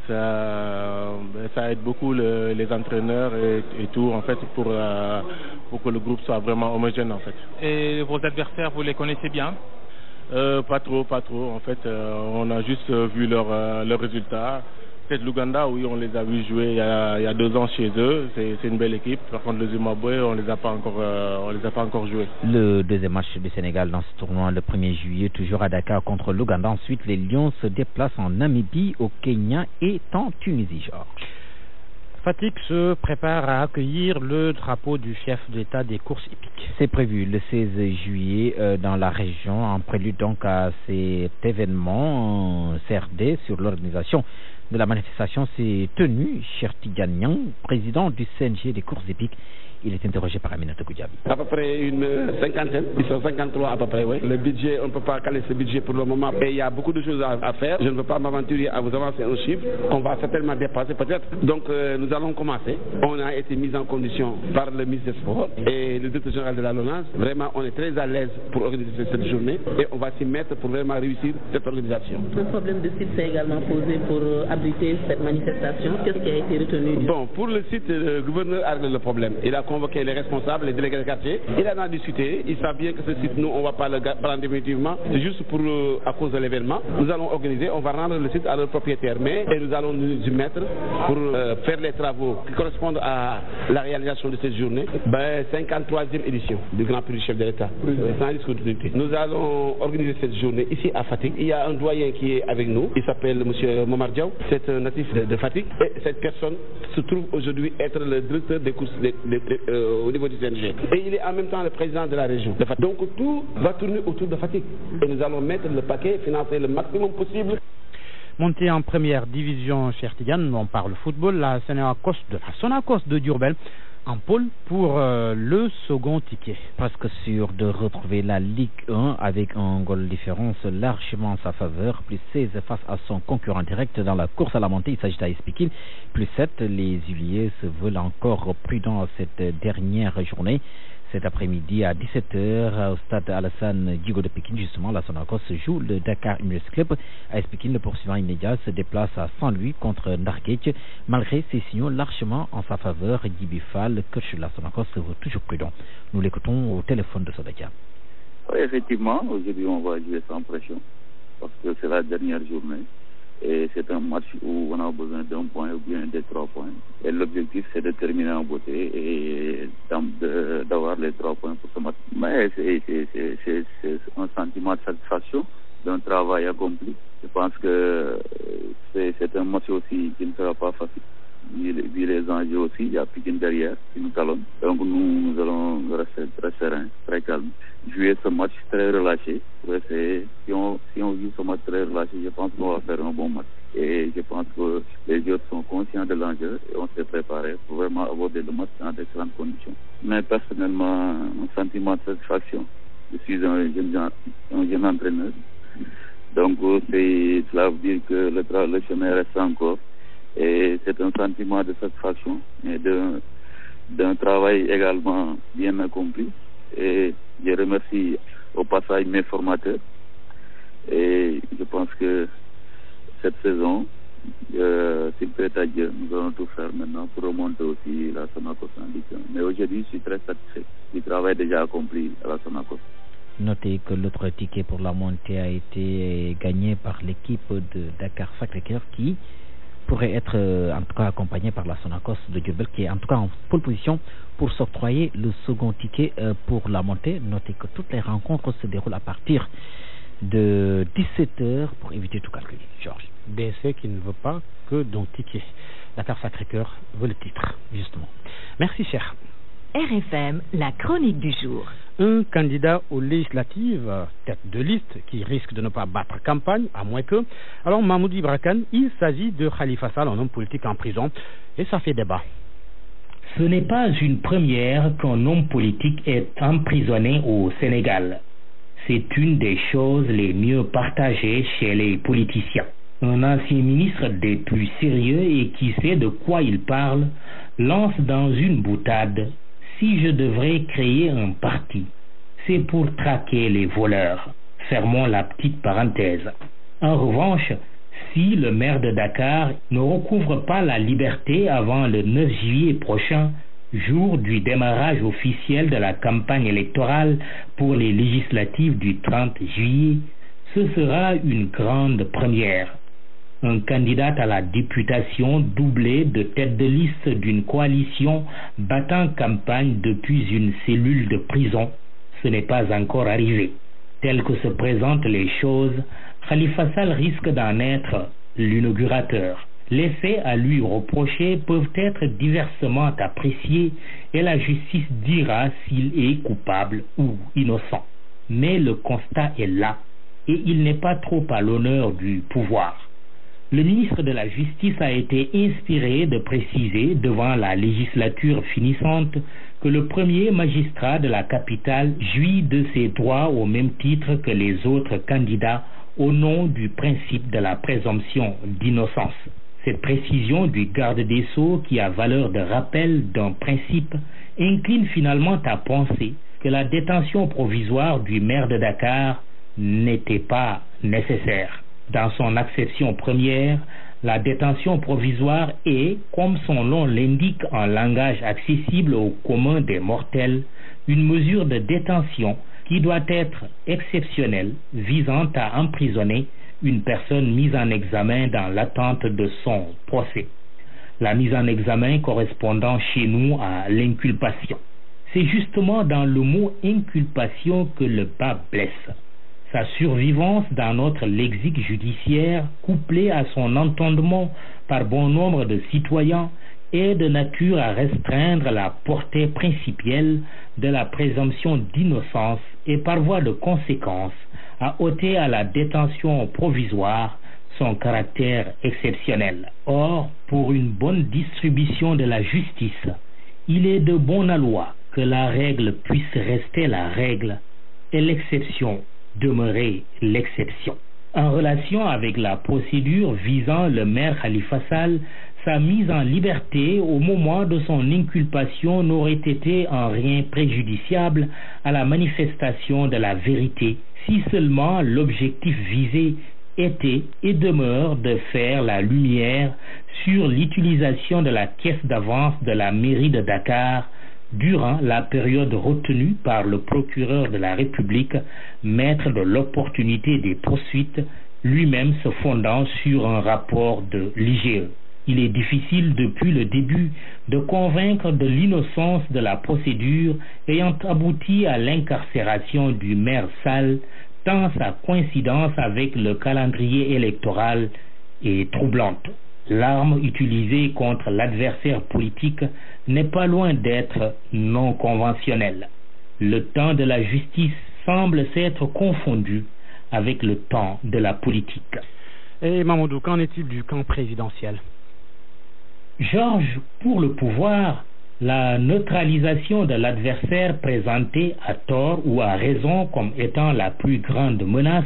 ça aide beaucoup les entraîneurs et tout en fait pour que le groupe soit vraiment homogène en fait. Et vos adversaires, vous les connaissez bien? Pas trop. En fait, on a juste vu leurs résultats. Peut-être l'Ouganda, oui, on les a vus jouer il y a 2 ans chez eux. C'est une belle équipe. Par contre, le Zimbabwe, on les a pas encore joués. Le deuxième match du Sénégal dans ce tournoi, le 1er juillet, toujours à Dakar contre l'Ouganda. Ensuite, les Lions se déplacent en Namibie, au Kenya et en Tunisie, Georges. Fatick se prépare à accueillir le drapeau du chef d'État des courses hippiques. C'est prévu le 16 juillet dans la région, en prélude donc à cet événement. CRD sur l'organisation de la manifestation s'est tenu. Cher Tidiane Niang, président du CNG des courses hippiques, il est interrogé par Aminata Goudiaby. À peu près une cinquantaine, ils sont 53 à peu près, oui. Le budget, on ne peut pas caler ce budget pour le moment, et il y a beaucoup de choses à faire. Je ne veux pas m'aventurer à vous avancer un chiffre, on va certainement dépasser peut-être. Donc nous allons commencer. On a été mis en condition par le ministre des Sports et le directeur général de la LONASE. Vraiment, on est très à l'aise pour organiser cette journée et on va s'y mettre pour vraiment réussir cette organisation. Un problème de site s'est également posé pour abriter cette manifestation. Qu'est-ce qui a été retenu? Bon, pour le site, le gouverneur a réglé le problème. Il a convoqué les responsables, les délégués de quartier. Il en a discuté. Il savent bien que ce site, nous, on ne va pas le prendre définitivement. C'est juste pour à cause de l'événement. Nous allons organiser, on va rendre le site à leur propriétaire, mais et nous allons nous y mettre pour faire les travaux qui correspondent à la réalisation de cette journée. 53e édition du Grand Prix du chef de l'État. Sans discontinuité. Nous allons organiser cette journée ici à Fatick. Il y a un doyen qui est avec nous. Il s'appelle M. Momar Diaw. C'est un natif de Fatick. Et cette personne se trouve aujourd'hui être le directeur des courses au niveau du CNG. Et il est en même temps le président de la région. Donc tout va tourner autour de Fatick. Et nous allons mettre le paquet, financer le maximum possible. Montée en première division chez Tidiane, on parle football, la Sonacos de Diourbel en pôle pour le second ticket. Presque sûr de retrouver la Ligue 1 avec un goal de différence largement en sa faveur, plus 16 face à son concurrent direct dans la course à la montée. Il s'agit d'AS Pikine, plus 7. Les Huiliers se veulent encore prudents cette dernière journée. Cet après-midi à 17h au stade Alassane Djigo de Pékin, justement, la Sonacos joue le Dakar University Club. AS Pékin, le poursuivant immédiat, se déplace à Saint-Louis contre Ndarguetch. Malgré ces signaux largement en sa faveur, Djibi Fall, le coach de la Sonacos, se veut toujours prudent. Nous l'écoutons au téléphone de Sodakia. Oui, effectivement, aujourd'hui on va jouer sans pression parce que c'est la dernière journée. Et c'est un match où on a besoin d'un point ou bien des 3 points. Et l'objectif, c'est de terminer en beauté et d'avoir les 3 points pour ce match. Mais c'est un sentiment de satisfaction d'un travail accompli. Je pense que c'est un match aussi qui ne sera pas facile. vu les enjeux aussi, il y a Pikine derrière qui nous talonne. Donc nous allons rester très sereins, très calmes. Jouer ce match très relâché. Si on joue ce match très relâché, je pense qu'on va faire un bon match. Et je pense que les joueurs sont conscients de l'enjeu et on s'est préparé pour vraiment aborder le match dans d'excellentes conditions. Mais personnellement, un sentiment de satisfaction. Je suis un jeune entraîneur. Donc cela veut dire que le chemin reste encore. Et c'est un sentiment de satisfaction et d'un travail également bien accompli. Et je remercie au passage mes formateurs. Et je pense que cette saison, s'il peut être à Dieu, nous allons tout faire maintenant pour remonter aussi la Sonacos en Ligue 1. Mais aujourd'hui, je suis très satisfait du travail déjà accompli à la Sonacos. Notez que l'autre ticket pour la montée a été gagné par l'équipe de Dakar Sacré-Cœur qui pourrait être en tout cas accompagné par la Sonacos de Diourbel qui est en tout cas en pole position pour s'octroyer le second ticket pour la montée. Notez que toutes les rencontres se déroulent à partir de 17h pour éviter tout calcul. Georges. DC qui ne veut pas que donc ticket. Dakar Sacré-Cœur veut le titre, justement. Merci, cher. RFM, la chronique du jour. Un candidat aux législatives, tête de liste, qui risque de ne pas battre campagne, à moins que... Alors, Mahmoud Ibrakan, il s'agit de Khalifa Sall, un homme politique en prison, et ça fait débat. Ce n'est pas une première qu'un homme politique est emprisonné au Sénégal. C'est une des choses les mieux partagées chez les politiciens. Un ancien ministre des plus sérieux et qui sait de quoi il parle lance dans une boutade: si je devrais créer un parti, c'est pour traquer les voleurs. Fermons la petite parenthèse. En revanche, si le maire de Dakar ne recouvre pas la liberté avant le 9 juillet prochain, jour du démarrage officiel de la campagne électorale pour les législatives du 30 juillet, ce sera une grande première. Un candidat à la députation doublé de tête de liste d'une coalition battant campagne depuis une cellule de prison, ce n'est pas encore arrivé. Tel que se présentent les choses, Khalifa Sall risque d'en être l'inaugurateur. Les faits à lui reprocher peuvent être diversement appréciés et la justice dira s'il est coupable ou innocent. Mais le constat est là et il n'est pas trop à l'honneur du pouvoir. Le ministre de la Justice a été inspiré de préciser devant la législature finissante que le premier magistrat de la capitale jouit de ses droits au même titre que les autres candidats au nom du principe de la présomption d'innocence. Cette précision du garde des Sceaux, qui a valeur de rappel d'un principe, incline finalement à penser que la détention provisoire du maire de Dakar n'était pas nécessaire. Dans son acception première, la détention provisoire est, comme son nom l'indique en langage accessible au commun des mortels, une mesure de détention qui doit être exceptionnelle, visant à emprisonner une personne mise en examen dans l'attente de son procès. La mise en examen correspondant chez nous à l'inculpation. C'est justement dans le mot inculpation que le bas blesse. Sa survivance dans notre lexique judiciaire, couplée à son entendement par bon nombre de citoyens, est de nature à restreindre la portée principielle de la présomption d'innocence et par voie de conséquence à ôter à la détention provisoire son caractère exceptionnel. Or, pour une bonne distribution de la justice, il est de bon aloi que la règle puisse rester la règle et l'exception demeurer l'exception. En relation avec la procédure visant le maire Khalifa Sall, sa mise en liberté au moment de son inculpation n'aurait été en rien préjudiciable à la manifestation de la vérité, si seulement l'objectif visé était et demeure de faire la lumière sur l'utilisation de la caisse d'avance de la mairie de Dakar durant la période retenue par le procureur de la République, maître de l'opportunité des poursuites, lui-même se fondant sur un rapport de l'IGE. Il est difficile depuis le début de convaincre de l'innocence de la procédure ayant abouti à l'incarcération du maire Sall, tant sa coïncidence avec le calendrier électoral est troublante. L'arme utilisée contre l'adversaire politique n'est pas loin d'être non conventionnelle. Le temps de la justice semble s'être confondu avec le temps de la politique. Et Mamadou, qu'en est-il du camp présidentiel? Georges, pour le pouvoir, la neutralisation de l'adversaire présenté à tort ou à raison comme étant la plus grande menace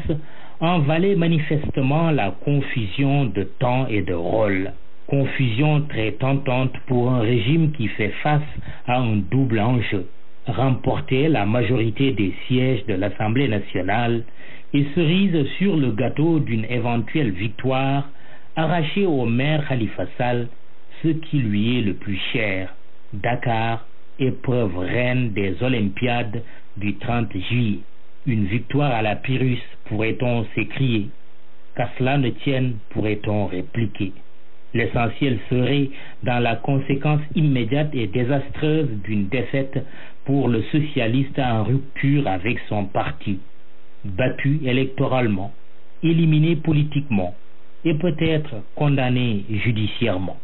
en valait manifestement la confusion de temps et de rôle. Confusion très tentante pour un régime qui fait face à un double enjeu: remporter la majorité des sièges de l'Assemblée nationale et cerise sur le gâteau d'une éventuelle victoire, arracher au maire Khalifa Sall ce qui lui est le plus cher: Dakar, épreuve reine des Olympiades du 30 juillet. Une victoire à la Pyrrhus, pourrait-on s'écrier. Qu'à cela ne tienne, pourrait-on répliquer. L'essentiel serait dans la conséquence immédiate et désastreuse d'une défaite pour le socialiste en rupture avec son parti, battu électoralement, éliminé politiquement et peut-être condamné judiciairement.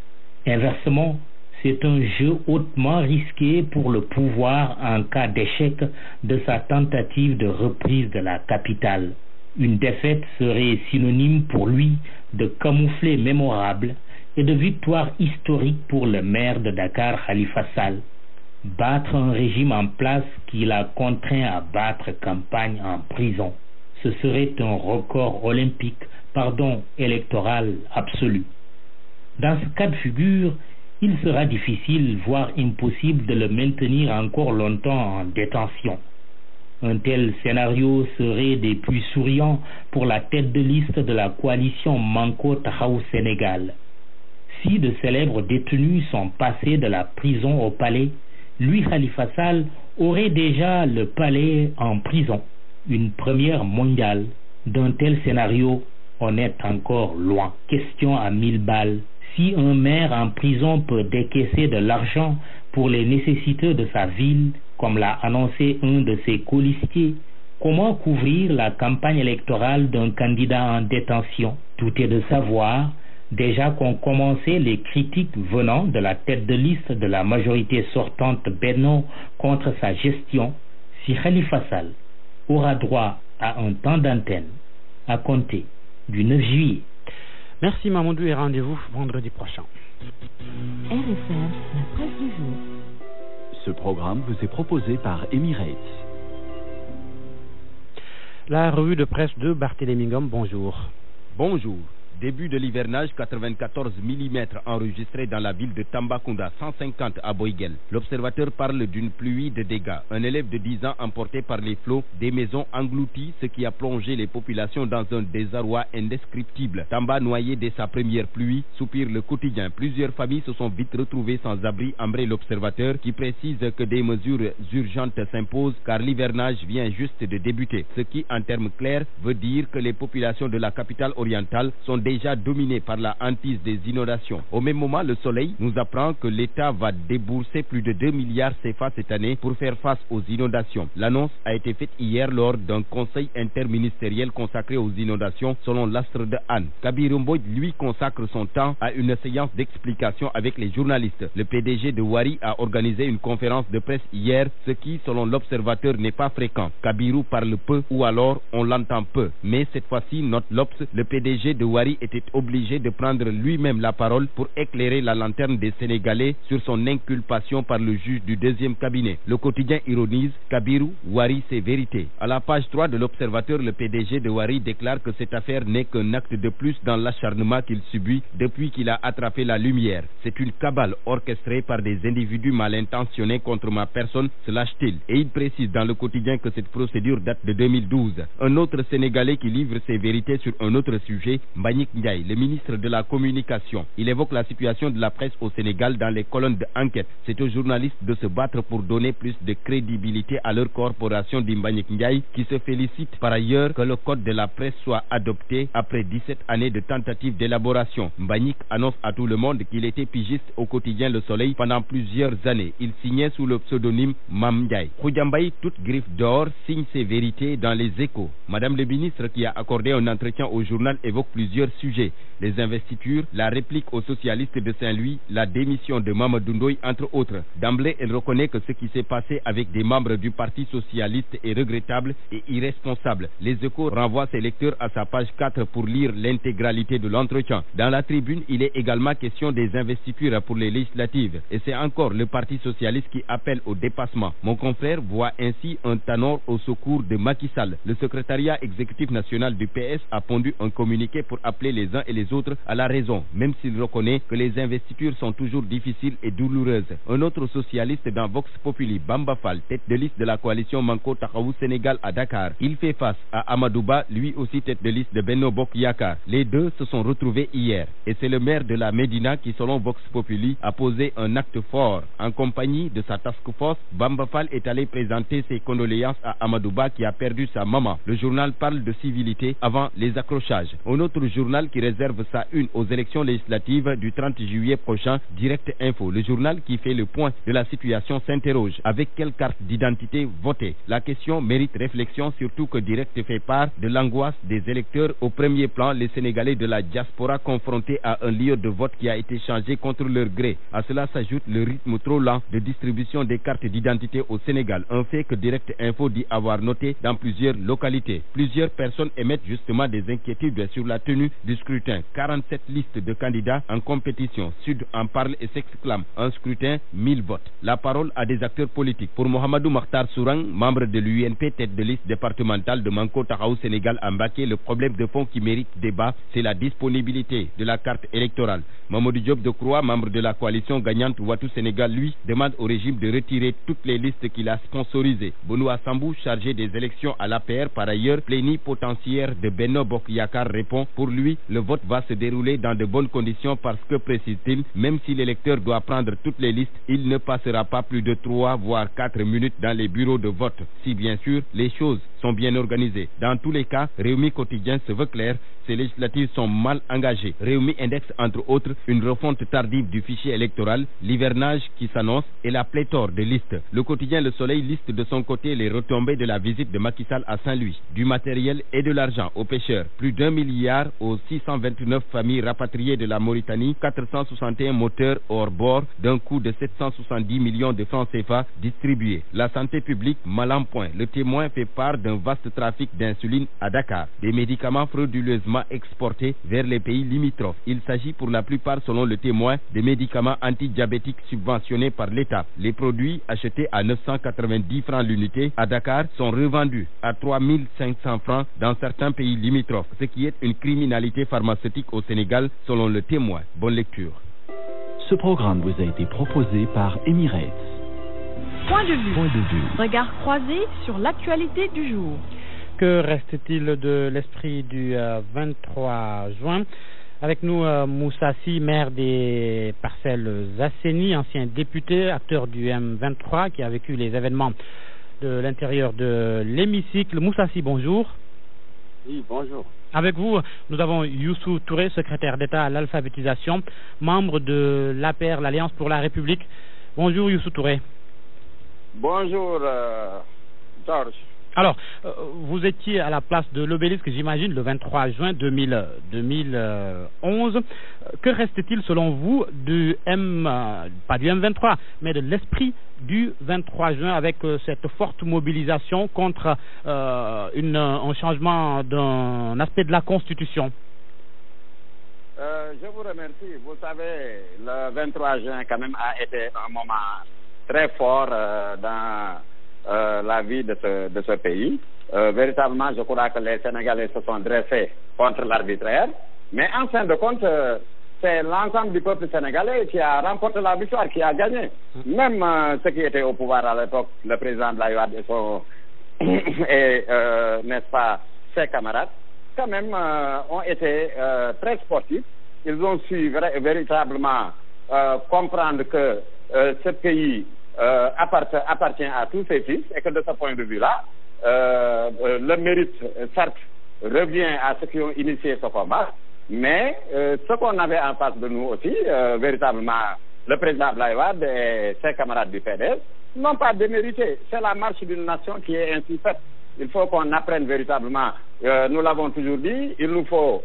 Inversement, c'est un jeu hautement risqué pour le pouvoir en cas d'échec de sa tentative de reprise de la capitale. Une défaite serait synonyme pour lui de camouflet mémorable et de victoire historique pour le maire de Dakar, Khalifa Sall. Battre un régime en place qui l'a contraint à battre campagne en prison. Ce serait un record olympique, électoral absolu. Dans ce cas de figure, il sera difficile, voire impossible, de le maintenir encore longtemps en détention. Un tel scénario serait des plus souriants pour la tête de liste de la coalition Manko Tahaou Sénégal. Si de célèbres détenus sont passés de la prison au palais, lui, Khalifa Sall, aurait déjà le palais en prison. Une première mondiale. D'un tel scénario, on est encore loin. Question à 1000 balles. Si un maire en prison peut décaisser de l'argent pour les nécessités de sa ville, comme l'a annoncé un de ses colistiers, comment couvrir la campagne électorale d'un candidat en détention? Tout est de savoir, déjà qu'ont commencé les critiques venant de la tête de liste de la majorité sortante Benno contre sa gestion, si Khalifa Sall aura droit à un temps d'antenne à compter du 9 juillet. Merci Mamadou et rendez-vous vendredi prochain. RFM, la presse du jour. Ce programme vous est proposé par Emirates. La revue de presse de Barthélémy Ngom, bonjour. Bonjour. Début de l'hivernage, 94 mm enregistrés dans la ville de Tambacounda, 150 à Boïguel. L'observateur parle d'une pluie de dégâts. Un élève de 10 ans emporté par les flots, des maisons englouties, ce qui a plongé les populations dans un désarroi indescriptible. Tamba noyé dès sa première pluie, soupire le quotidien. Plusieurs familles se sont vite retrouvées sans abri, embraye l'observateur qui précise que des mesures urgentes s'imposent car l'hivernage vient juste de débuter. Ce qui, en termes clairs, veut dire que les populations de la capitale orientale sont déjà dominé par la hantise des inondations. Au même moment, le Soleil nous apprend que l'État va débourser plus de 2 milliards CFA cette année pour faire face aux inondations. L'annonce a été faite hier lors d'un conseil interministériel consacré aux inondations selon l'astre de Anne. Kabir Mbodj, lui, consacre son temps à une séance d'explication avec les journalistes. Le PDG de Wari a organisé une conférence de presse hier, ce qui, selon l'observateur, n'est pas fréquent. Kabirou parle peu ou alors on l'entend peu. Mais cette fois-ci, note l'Obs, le PDG de Wari était obligé de prendre lui-même la parole pour éclairer la lanterne des Sénégalais sur son inculpation par le juge du deuxième cabinet. Le quotidien ironise, Kabirou, Wari, c'est vérité. À la page 3 de l'Observateur, le PDG de Wari déclare que cette affaire n'est qu'un acte de plus dans l'acharnement qu'il subit depuis qu'il a attrapé la lumière. C'est une cabale orchestrée par des individus mal intentionnés contre ma personne, se lâche-t-il. Et il précise dans le quotidien que cette procédure date de 2012. Un autre Sénégalais qui livre ses vérités sur un autre sujet, Mbagnick Ndiaye, le ministre de la Communication. Il évoque la situation de la presse au Sénégal dans les colonnes d'enquête. C'est aux journalistes de se battre pour donner plus de crédibilité à leur corporation d'Mbagnick Ndiaye, qui se félicite par ailleurs que le code de la presse soit adopté après 17 années de tentatives d'élaboration. Mbagnick annonce à tout le monde qu'il était pigiste au quotidien Le Soleil pendant plusieurs années. Il signait sous le pseudonyme Mam Ndiaye. Khoudjambaï, toute griffe d'or, signe ses vérités dans les Échos. Madame le ministre, qui a accordé un entretien au journal, évoque plusieurs sujets. Les investitures, la réplique aux socialistes de Saint-Louis, la démission de Mamadou Ndoye, entre autres. D'emblée, elle reconnaît que ce qui s'est passé avec des membres du Parti socialiste est regrettable et irresponsable. Les Échos renvoient ses lecteurs à sa page 4 pour lire l'intégralité de l'entretien. Dans la tribune, il est également question des investitures pour les législatives. Et c'est encore le Parti socialiste qui appelle au dépassement. Mon confrère voit ainsi un Tanor au secours de Macky Sall. Le secrétariat exécutif national du PS a pondu un communiqué pour appeler les uns et les autres à la raison, même s'il reconnaît que les investitures sont toujours difficiles et douloureuses. Un autre socialiste dans Vox Populi, Bamba Fall, tête de liste de la coalition Manko Taxawu Sénégal à Dakar. Il fait face à Amadouba, lui aussi tête de liste de Benno Bokk Yakaar. Les deux se sont retrouvés hier et c'est le maire de la Médina qui, selon Vox Populi, a posé un acte fort. En compagnie de sa task force, Bamba Fall est allé présenter ses condoléances à Amadouba qui a perdu sa maman. Le journal parle de civilité avant les accrochages. Un autre journal qui réserve sa une aux élections législatives du 30 juillet prochain, Direct Info. Le journal qui fait le point de la situation s'interroge. Avec quelle carte d'identité voter? La question mérite réflexion, surtout que Direct fait part de l'angoisse des électeurs. Au premier plan, les Sénégalais de la diaspora confrontés à un lieu de vote qui a été changé contre leur gré. À cela s'ajoute le rythme trop lent de distribution des cartes d'identité au Sénégal, un fait que Direct Info dit avoir noté dans plusieurs localités. Plusieurs personnes émettent justement des inquiétudes sur la tenue du scrutin. 47 listes de candidats en compétition. Sud en parle et s'exclame. Un scrutin, 1000 votes. La parole à des acteurs politiques. Pour Mohamedou Makhtar Sourang, membre de l'UNP, tête de liste départementale de Manko Taxawu Sénégal à Mbacké, le problème de fond qui mérite débat, c'est la disponibilité de la carte électorale. Mamadou Diop Decroix, membre de la coalition gagnante Ouattou Sénégal, lui, demande au régime de retirer toutes les listes qu'il a sponsorisées. Benoît Sambou, chargé des élections à l'APR, par ailleurs plénipotentiaire de Benno Bokk Yakaar, répond: pour lui, le vote va se dérouler dans de bonnes conditions parce que, précise-t-il, même si l'électeur doit prendre toutes les listes, il ne passera pas plus de 3 voire 4 minutes dans les bureaux de vote, si bien sûr les choses sont bien organisées. Dans tous les cas, Rewmi Quotidien se veut clair, ces législatives sont mal engagées. Rewmi indexe entre autres une refonte tardive du fichier électoral, l'hivernage qui s'annonce et la pléthore de listes. Le quotidien Le Soleil liste de son côté les retombées de la visite de Macky Sall à Saint-Louis, du matériel et de l'argent aux pêcheurs, plus d'1 milliard aux 629 familles rapatriées de la Mauritanie, 461 moteurs hors bord d'un coût de 770 millions de francs CFA distribués. La santé publique mal en point. Le Témoin fait part d'un vaste trafic d'insuline à Dakar, des médicaments frauduleusement exportés vers les pays limitrophes. Il s'agit pour la plupart, selon Le Témoin, des médicaments antidiabétiques subventionnés par l'État. Les produits achetés à 990 francs l'unité à Dakar sont revendus à 3500 francs dans certains pays limitrophes, ce qui est une criminalité pharmaceutique au Sénégal, selon Le Témoin. Bonne lecture. Ce programme vous a été proposé par Emirates. Point de vue. Regard croisé sur l'actualité du jour. Que reste-t-il de l'esprit du 23 juin? Avec nous, Moussassi, maire des Parcelles Assainies, ancien député, acteur du M23, qui a vécu les événements de l'intérieur de l'hémicycle. Moussassi, bonjour. Oui, bonjour. Avec vous, nous avons Youssou Touré, secrétaire d'État à l'alphabétisation, membre de l'APR, l'Alliance pour la République. Bonjour Youssou Touré. Bonjour Georges. Alors, vous étiez à la place de l'Obélisque, j'imagine, le 23 juin 2011. Que reste-t-il, selon vous, pas du M23, mais de l'esprit du 23 juin avec cette forte mobilisation contre un changement d'un aspect de la Constitution? Je vous remercie. Vous savez, le 23 juin, quand même, a été un moment très fort dans la vie de ce pays. Véritablement, je crois que les Sénégalais se sont dressés contre l'arbitraire, mais en fin de compte, c'est l'ensemble du peuple sénégalais qui a remporté la victoire, qui a gagné. Même ceux qui étaient au pouvoir à l'époque, le président Abdoulaye Wade et n'est-ce pas, ses camarades, quand même ont été très sportifs. Ils ont su véritablement comprendre que ce pays appartient à tous ses fils et que de ce point de vue-là, le mérite, certes, revient à ceux qui ont initié ce combat, mais ce qu'on avait en face de nous aussi, véritablement, le président Abdoulaye Wade et ses camarades du PDS, n'ont pas démérité. C'est la marche d'une nation qui est ainsi faite. Il faut qu'on apprenne véritablement, nous l'avons toujours dit, il nous faut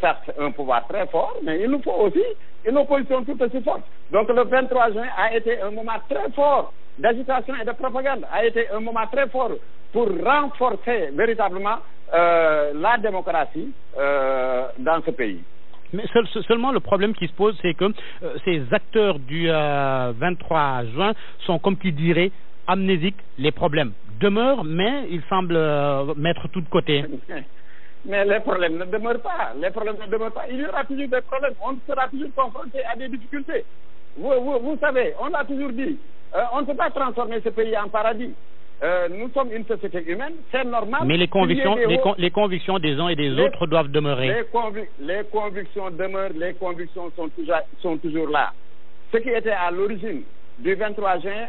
certes un pouvoir très fort, mais il nous faut aussi une opposition tout aussi forte. Donc le 23 juin a été un moment très fort d'agitation et de propagande, a été un moment très fort pour renforcer véritablement la démocratie dans ce pays. Mais seulement le problème qui se pose, c'est que ces acteurs du 23 juin sont, comme qui dirait, amnésiques. Les problèmes demeurent, mais ils semblent mettre tout de côté. Mais les problèmes ne demeurent pas. Les problèmes ne demeurent pas. Il y aura toujours des problèmes. On sera toujours confronté à des difficultés. Vous savez, on l'a toujours dit, on ne peut pas transformer ce pays en paradis. Nous sommes une société humaine, c'est normal. Mais les convictions des uns et des autres doivent demeurer. Les convictions demeurent, les convictions sont toujours là. Ce qui était à l'origine du 23 juin,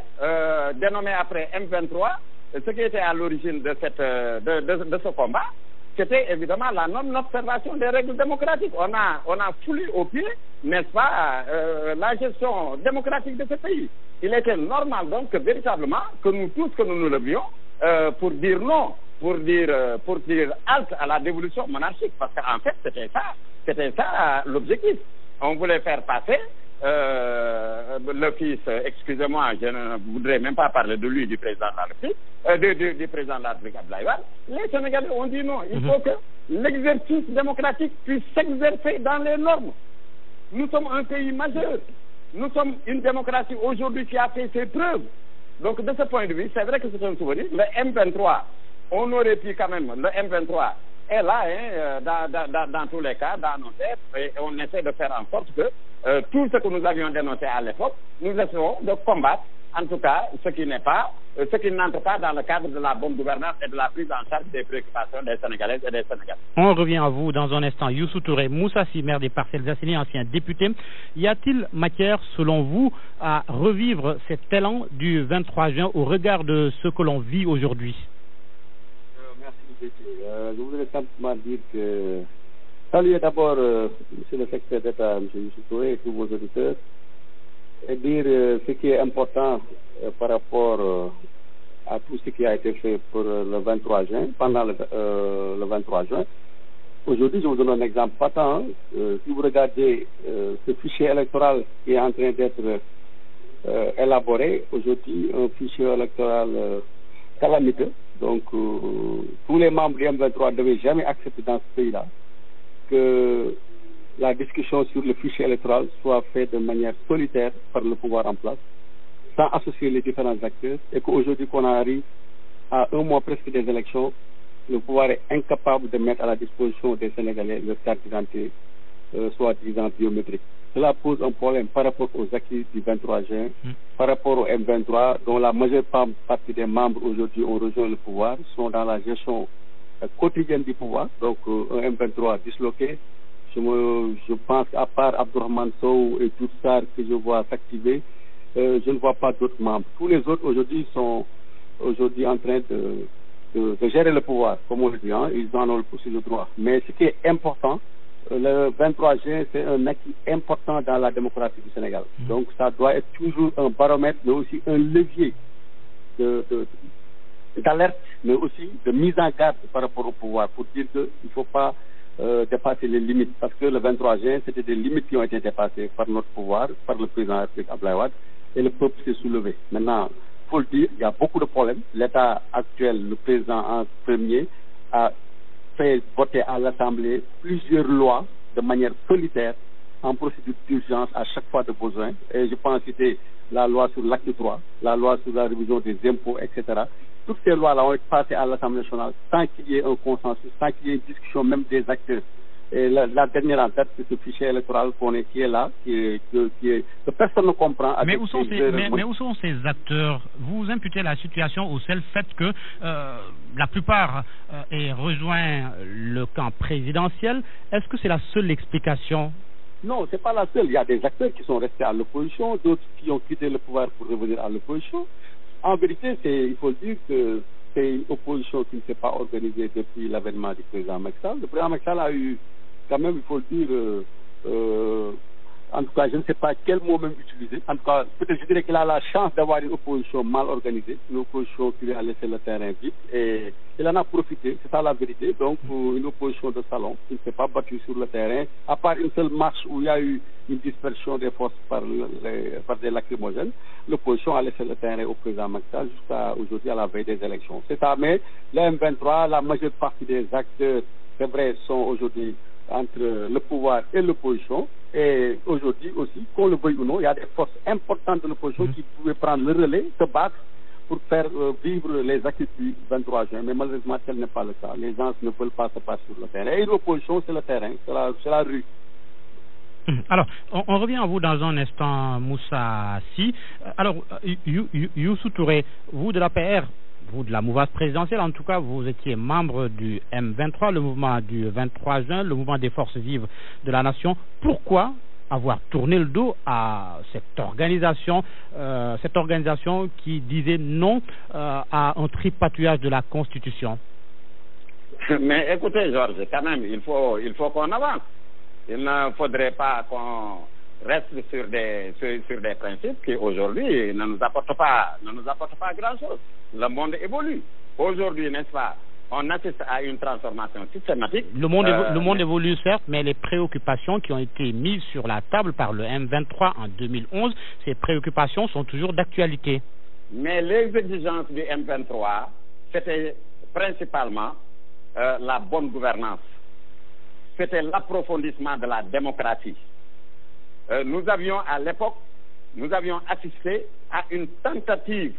dénommé après M23, ce qui était à l'origine de ce combat, c'était évidemment la non-observation des règles démocratiques. On a foulé au pied, n'est-ce pas, la gestion démocratique de ce pays. Il était normal donc véritablement que nous tous nous levions pour dire non, pour dire halte à la dévolution monarchique, parce qu'en fait c'était ça l'objectif. On voulait faire passer le fils, excusez-moi, je ne voudrais même pas parler de lui, du président de la République, du président de la République Abdoulaye Wade. Les Sénégalais ont dit non, il faut que l'exercice démocratique puisse s'exercer dans les normes. Nous sommes un pays majeur. Nous sommes une démocratie aujourd'hui qui a fait ses preuves. Donc de ce point de vue, c'est vrai que c'est un souvenir. Le M23, on aurait pu quand même, le M23 est là, dans tous les cas, dans nos têtes, et on essaie de faire en sorte que tout ce que nous avions dénoncé à l'époque, nous essayons de combattre, en tout cas, ce qui n'entre pas dans le cadre de la bonne gouvernance et de la prise en charge des préoccupations des Sénégalaises et des Sénégalais. On revient à vous dans un instant. Youssou Touré, Moussassi, maire des Parcelles Assainies, ancien député. Y a-t-il matière, selon vous, à revivre cet élan du 23 juin au regard de ce que l'on vit aujourd'hui? Merci, je voudrais simplement dire que saluer d'abord Monsieur le secrétaire d'État, M. Youssou Touré, et tous vos auditeurs, et dire ce qui est important par rapport à tout ce qui a été fait pour le 23 juin, pendant le 23 juin. Aujourd'hui, je vous donne un exemple patent. Si vous regardez ce fichier électoral qui est en train d'être élaboré, aujourd'hui, un fichier électoral calamiteux. Donc, tous les membres du M23 ne devaient jamais accepter dans ce pays-là que la discussion sur le fichier électoral soit faite de manière solitaire par le pouvoir en place, sans associer les différents acteurs, et qu'aujourd'hui qu'on arrive à un mois presque des élections, le pouvoir est incapable de mettre à la disposition des Sénégalais leur carte d'identité, soi-disant biométrique. Cela pose un problème par rapport aux acquis du 23 juin, par rapport au M23, dont la majeure partie des membres aujourd'hui ont rejoint le pouvoir, sont dans la gestion quotidienne du pouvoir, donc un M23 disloqué. Je pense qu'à part Abdourahmane Sow et Djoursar que je vois s'activer, je ne vois pas d'autres membres. Tous les autres aujourd'hui sont en train de gérer le pouvoir, comme on le dit, hein, ils en ont aussi le droit. Mais ce qui est important, le 23 juin, c'est un acquis important dans la démocratie du Sénégal. Donc ça doit être toujours un baromètre, mais aussi un levier d'alerte, mais aussi de mise en garde par rapport au pouvoir, pour dire qu'il ne faut pas dépasser les limites, parce que le 23 juin, c'était des limites qui ont été dépassées par notre pouvoir, par le président de la République Abdoulaye Wade, et le peuple s'est soulevé. Maintenant, il faut le dire, il y a beaucoup de problèmes. L'État actuel, le président en premier, a fait voter à l'Assemblée plusieurs lois de manière solitaire, en procédure d'urgence à chaque fois de besoin. Et je pense que c'était la loi sur l'acte 3, la loi sur la révision des impôts, etc. Toutes ces lois-là ont été passées à l'Assemblée nationale sans qu'il y ait un consensus, sans qu'il y ait une discussion même des acteurs. Et la dernière en date, c'est ce fichier électoral qui est là, que personne ne comprend. Mais où sont ces acteurs? Vous imputez la situation au seul fait que la plupart aient rejoint le camp présidentiel. Est-ce que c'est la seule explication? Non, ce n'est pas la seule. Il y a des acteurs qui sont restés à l'opposition, d'autres qui ont quitté le pouvoir pour revenir à l'opposition. En vérité, il faut dire que c'est une opposition qui ne s'est pas organisée depuis l'avènement du président Macky Sall. Le président Macky Sall a eu, quand même, il faut le dire, En tout cas, je ne sais pas quel mot même utiliser. En tout cas, peut-être je dirais qu'il a la chance d'avoir une opposition mal organisée, une opposition qui lui a laissé le terrain vide. Et il en a profité, c'est ça la vérité. Donc, une opposition de salon qui ne s'est pas battue sur le terrain, à part une seule marche où il y a eu une dispersion des forces par des lacrymogènes. L'opposition a laissé le terrain au président Macky Sall jusqu'à aujourd'hui, à la veille des élections. C'est ça, mais le M23, la majeure partie des acteurs, c'est vrai, sont aujourd'hui entre le pouvoir et l'opposition. Et aujourd'hui aussi, qu'on le veuille ou non, il y a des forces importantes de l'opposition qui pouvaient prendre le relais, se battre pour faire vivre les acquis du 23 juin. Mais malheureusement, tel n'est pas le cas. Les gens ne veulent pas se battre sur le terrain. Et l'opposition, c'est le terrain, c'est la rue. Alors, on revient à vous dans un instant, Moussa Sy. Alors, Youssou Touré, vous de la PR, vous de la mouvance présidentielle, en tout cas, vous étiez membre du M23, le mouvement du 23 juin, le mouvement des forces vives de la nation. Pourquoi avoir tourné le dos à cette organisation qui disait non à un tripatouillage de la Constitution? Mais écoutez, Georges, quand même, il faut qu'on avance. Il ne faudrait pas qu'on reste sur des principes qui aujourd'hui ne nous apportent pas grand-chose. Le monde évolue. Aujourd'hui, n'est-ce pas, on assiste à une transformation systématique. Le monde évolue certes, mais les préoccupations qui ont été mises sur la table par le M23 en 2011, ces préoccupations sont toujours d'actualité. Mais les exigences du M23, c'était principalement la bonne gouvernance. C'était l'approfondissement de la démocratie. Nous avions à l'époque, assisté à une tentative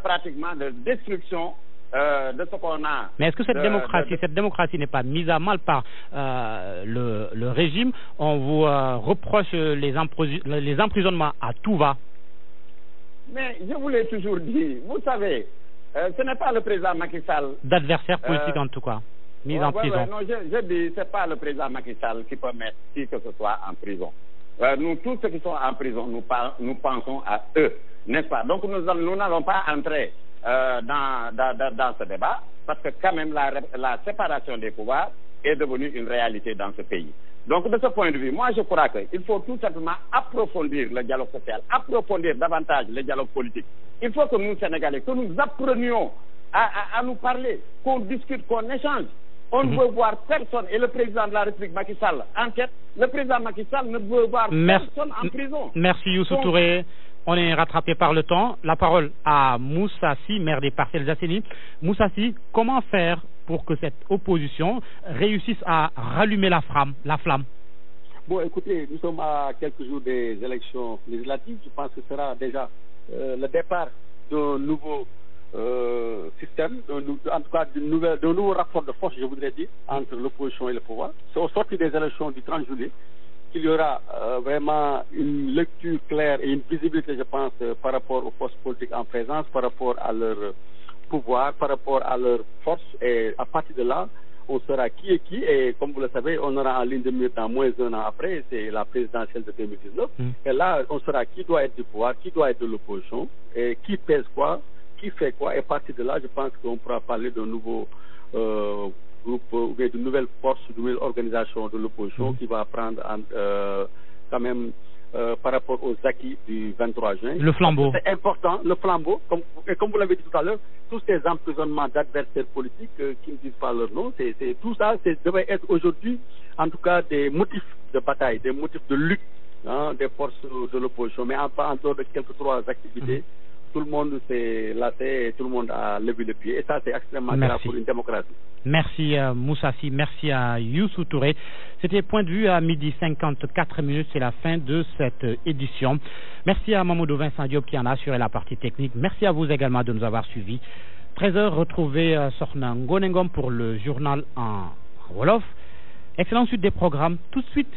pratiquement de destruction de ce qu'on a. Mais est-ce que cette démocratie n'est pas mise à mal par le régime? On vous reproche les emprisonnements à tout va. Mais je vous l'ai toujours dit, vous savez, ce n'est pas le président Macky Sall. D'adversaire politique en tout cas. Mise en prison. Non, je dis, c'est pas le président Macky Sall qui peut mettre qui que ce soit en prison. Nous, tous ceux qui sont en prison, nous pensons à eux, n'est-ce pas? Donc nous n'allons pas entrer dans ce débat, parce que quand même la séparation des pouvoirs est devenue une réalité dans ce pays. Donc de ce point de vue, moi je crois qu'il faut tout simplement approfondir le dialogue social, approfondir davantage le dialogue politique. Il faut que nous, Sénégalais, que nous apprenions à nous parler, qu'on discute, qu'on échange. On ne veut voir personne, et le président de la République, Macky Sall, en tête, le président Macky Sall ne veut voir personne en prison. Merci Youssou Touré. On est rattrapé par le temps. La parole à Moussa Sy, maire des Parcelles Assainies. Moussa Sy, comment faire pour que cette opposition réussisse à rallumer la flamme? Bon, écoutez, nous sommes à quelques jours des élections législatives. Je pense que ce sera déjà le départ d'un nouveau système, en tout cas d'un nouveau rapport de force, je voudrais dire, entre l'opposition et le pouvoir. C'est au sortir des élections du 30 juillet qu'il y aura vraiment une lecture claire et une visibilité, je pense, par rapport aux forces politiques en présence, par rapport à leur pouvoir, par rapport à leur force. Et à partir de là, on saura qui est qui. Et comme vous le savez, on aura en ligne de mire dans moins d'un an après, c'est la présidentielle de 2019. Et là, on saura qui doit être du pouvoir, qui doit être de l'opposition, et qui pèse quoi, qui fait quoi. Et à partir de là, je pense qu'on pourra parler d'un nouveau groupe, ou bien d'une nouvelle force, d'une nouvelle organisation de l'opposition qui va prendre quand même par rapport aux acquis du 23 juin. Le flambeau. C'est important, le flambeau. Comme vous l'avez dit tout à l'heure, tous ces emprisonnements d'adversaires politiques qui ne disent pas leur nom, tout ça devrait être aujourd'hui, en tout cas, des motifs de bataille, des motifs de lutte des forces de l'opposition. Mais en dehors de quelques trois activités, tout le monde s'est lassé et tout le monde a levé le pied. Et ça, c'est extrêmement grave pour une démocratie. Merci Moussa Sy, merci à Youssou Touré. C'était Point de vue à 12h54. C'est la fin de cette édition. Merci à Mamadou Vincent Diop qui en a assuré la partie technique. Merci à vous également de nous avoir suivis. 13h, retrouvez Sorna Ngonengom pour le journal en Wolof. Excellente suite des programmes. Tout de suite,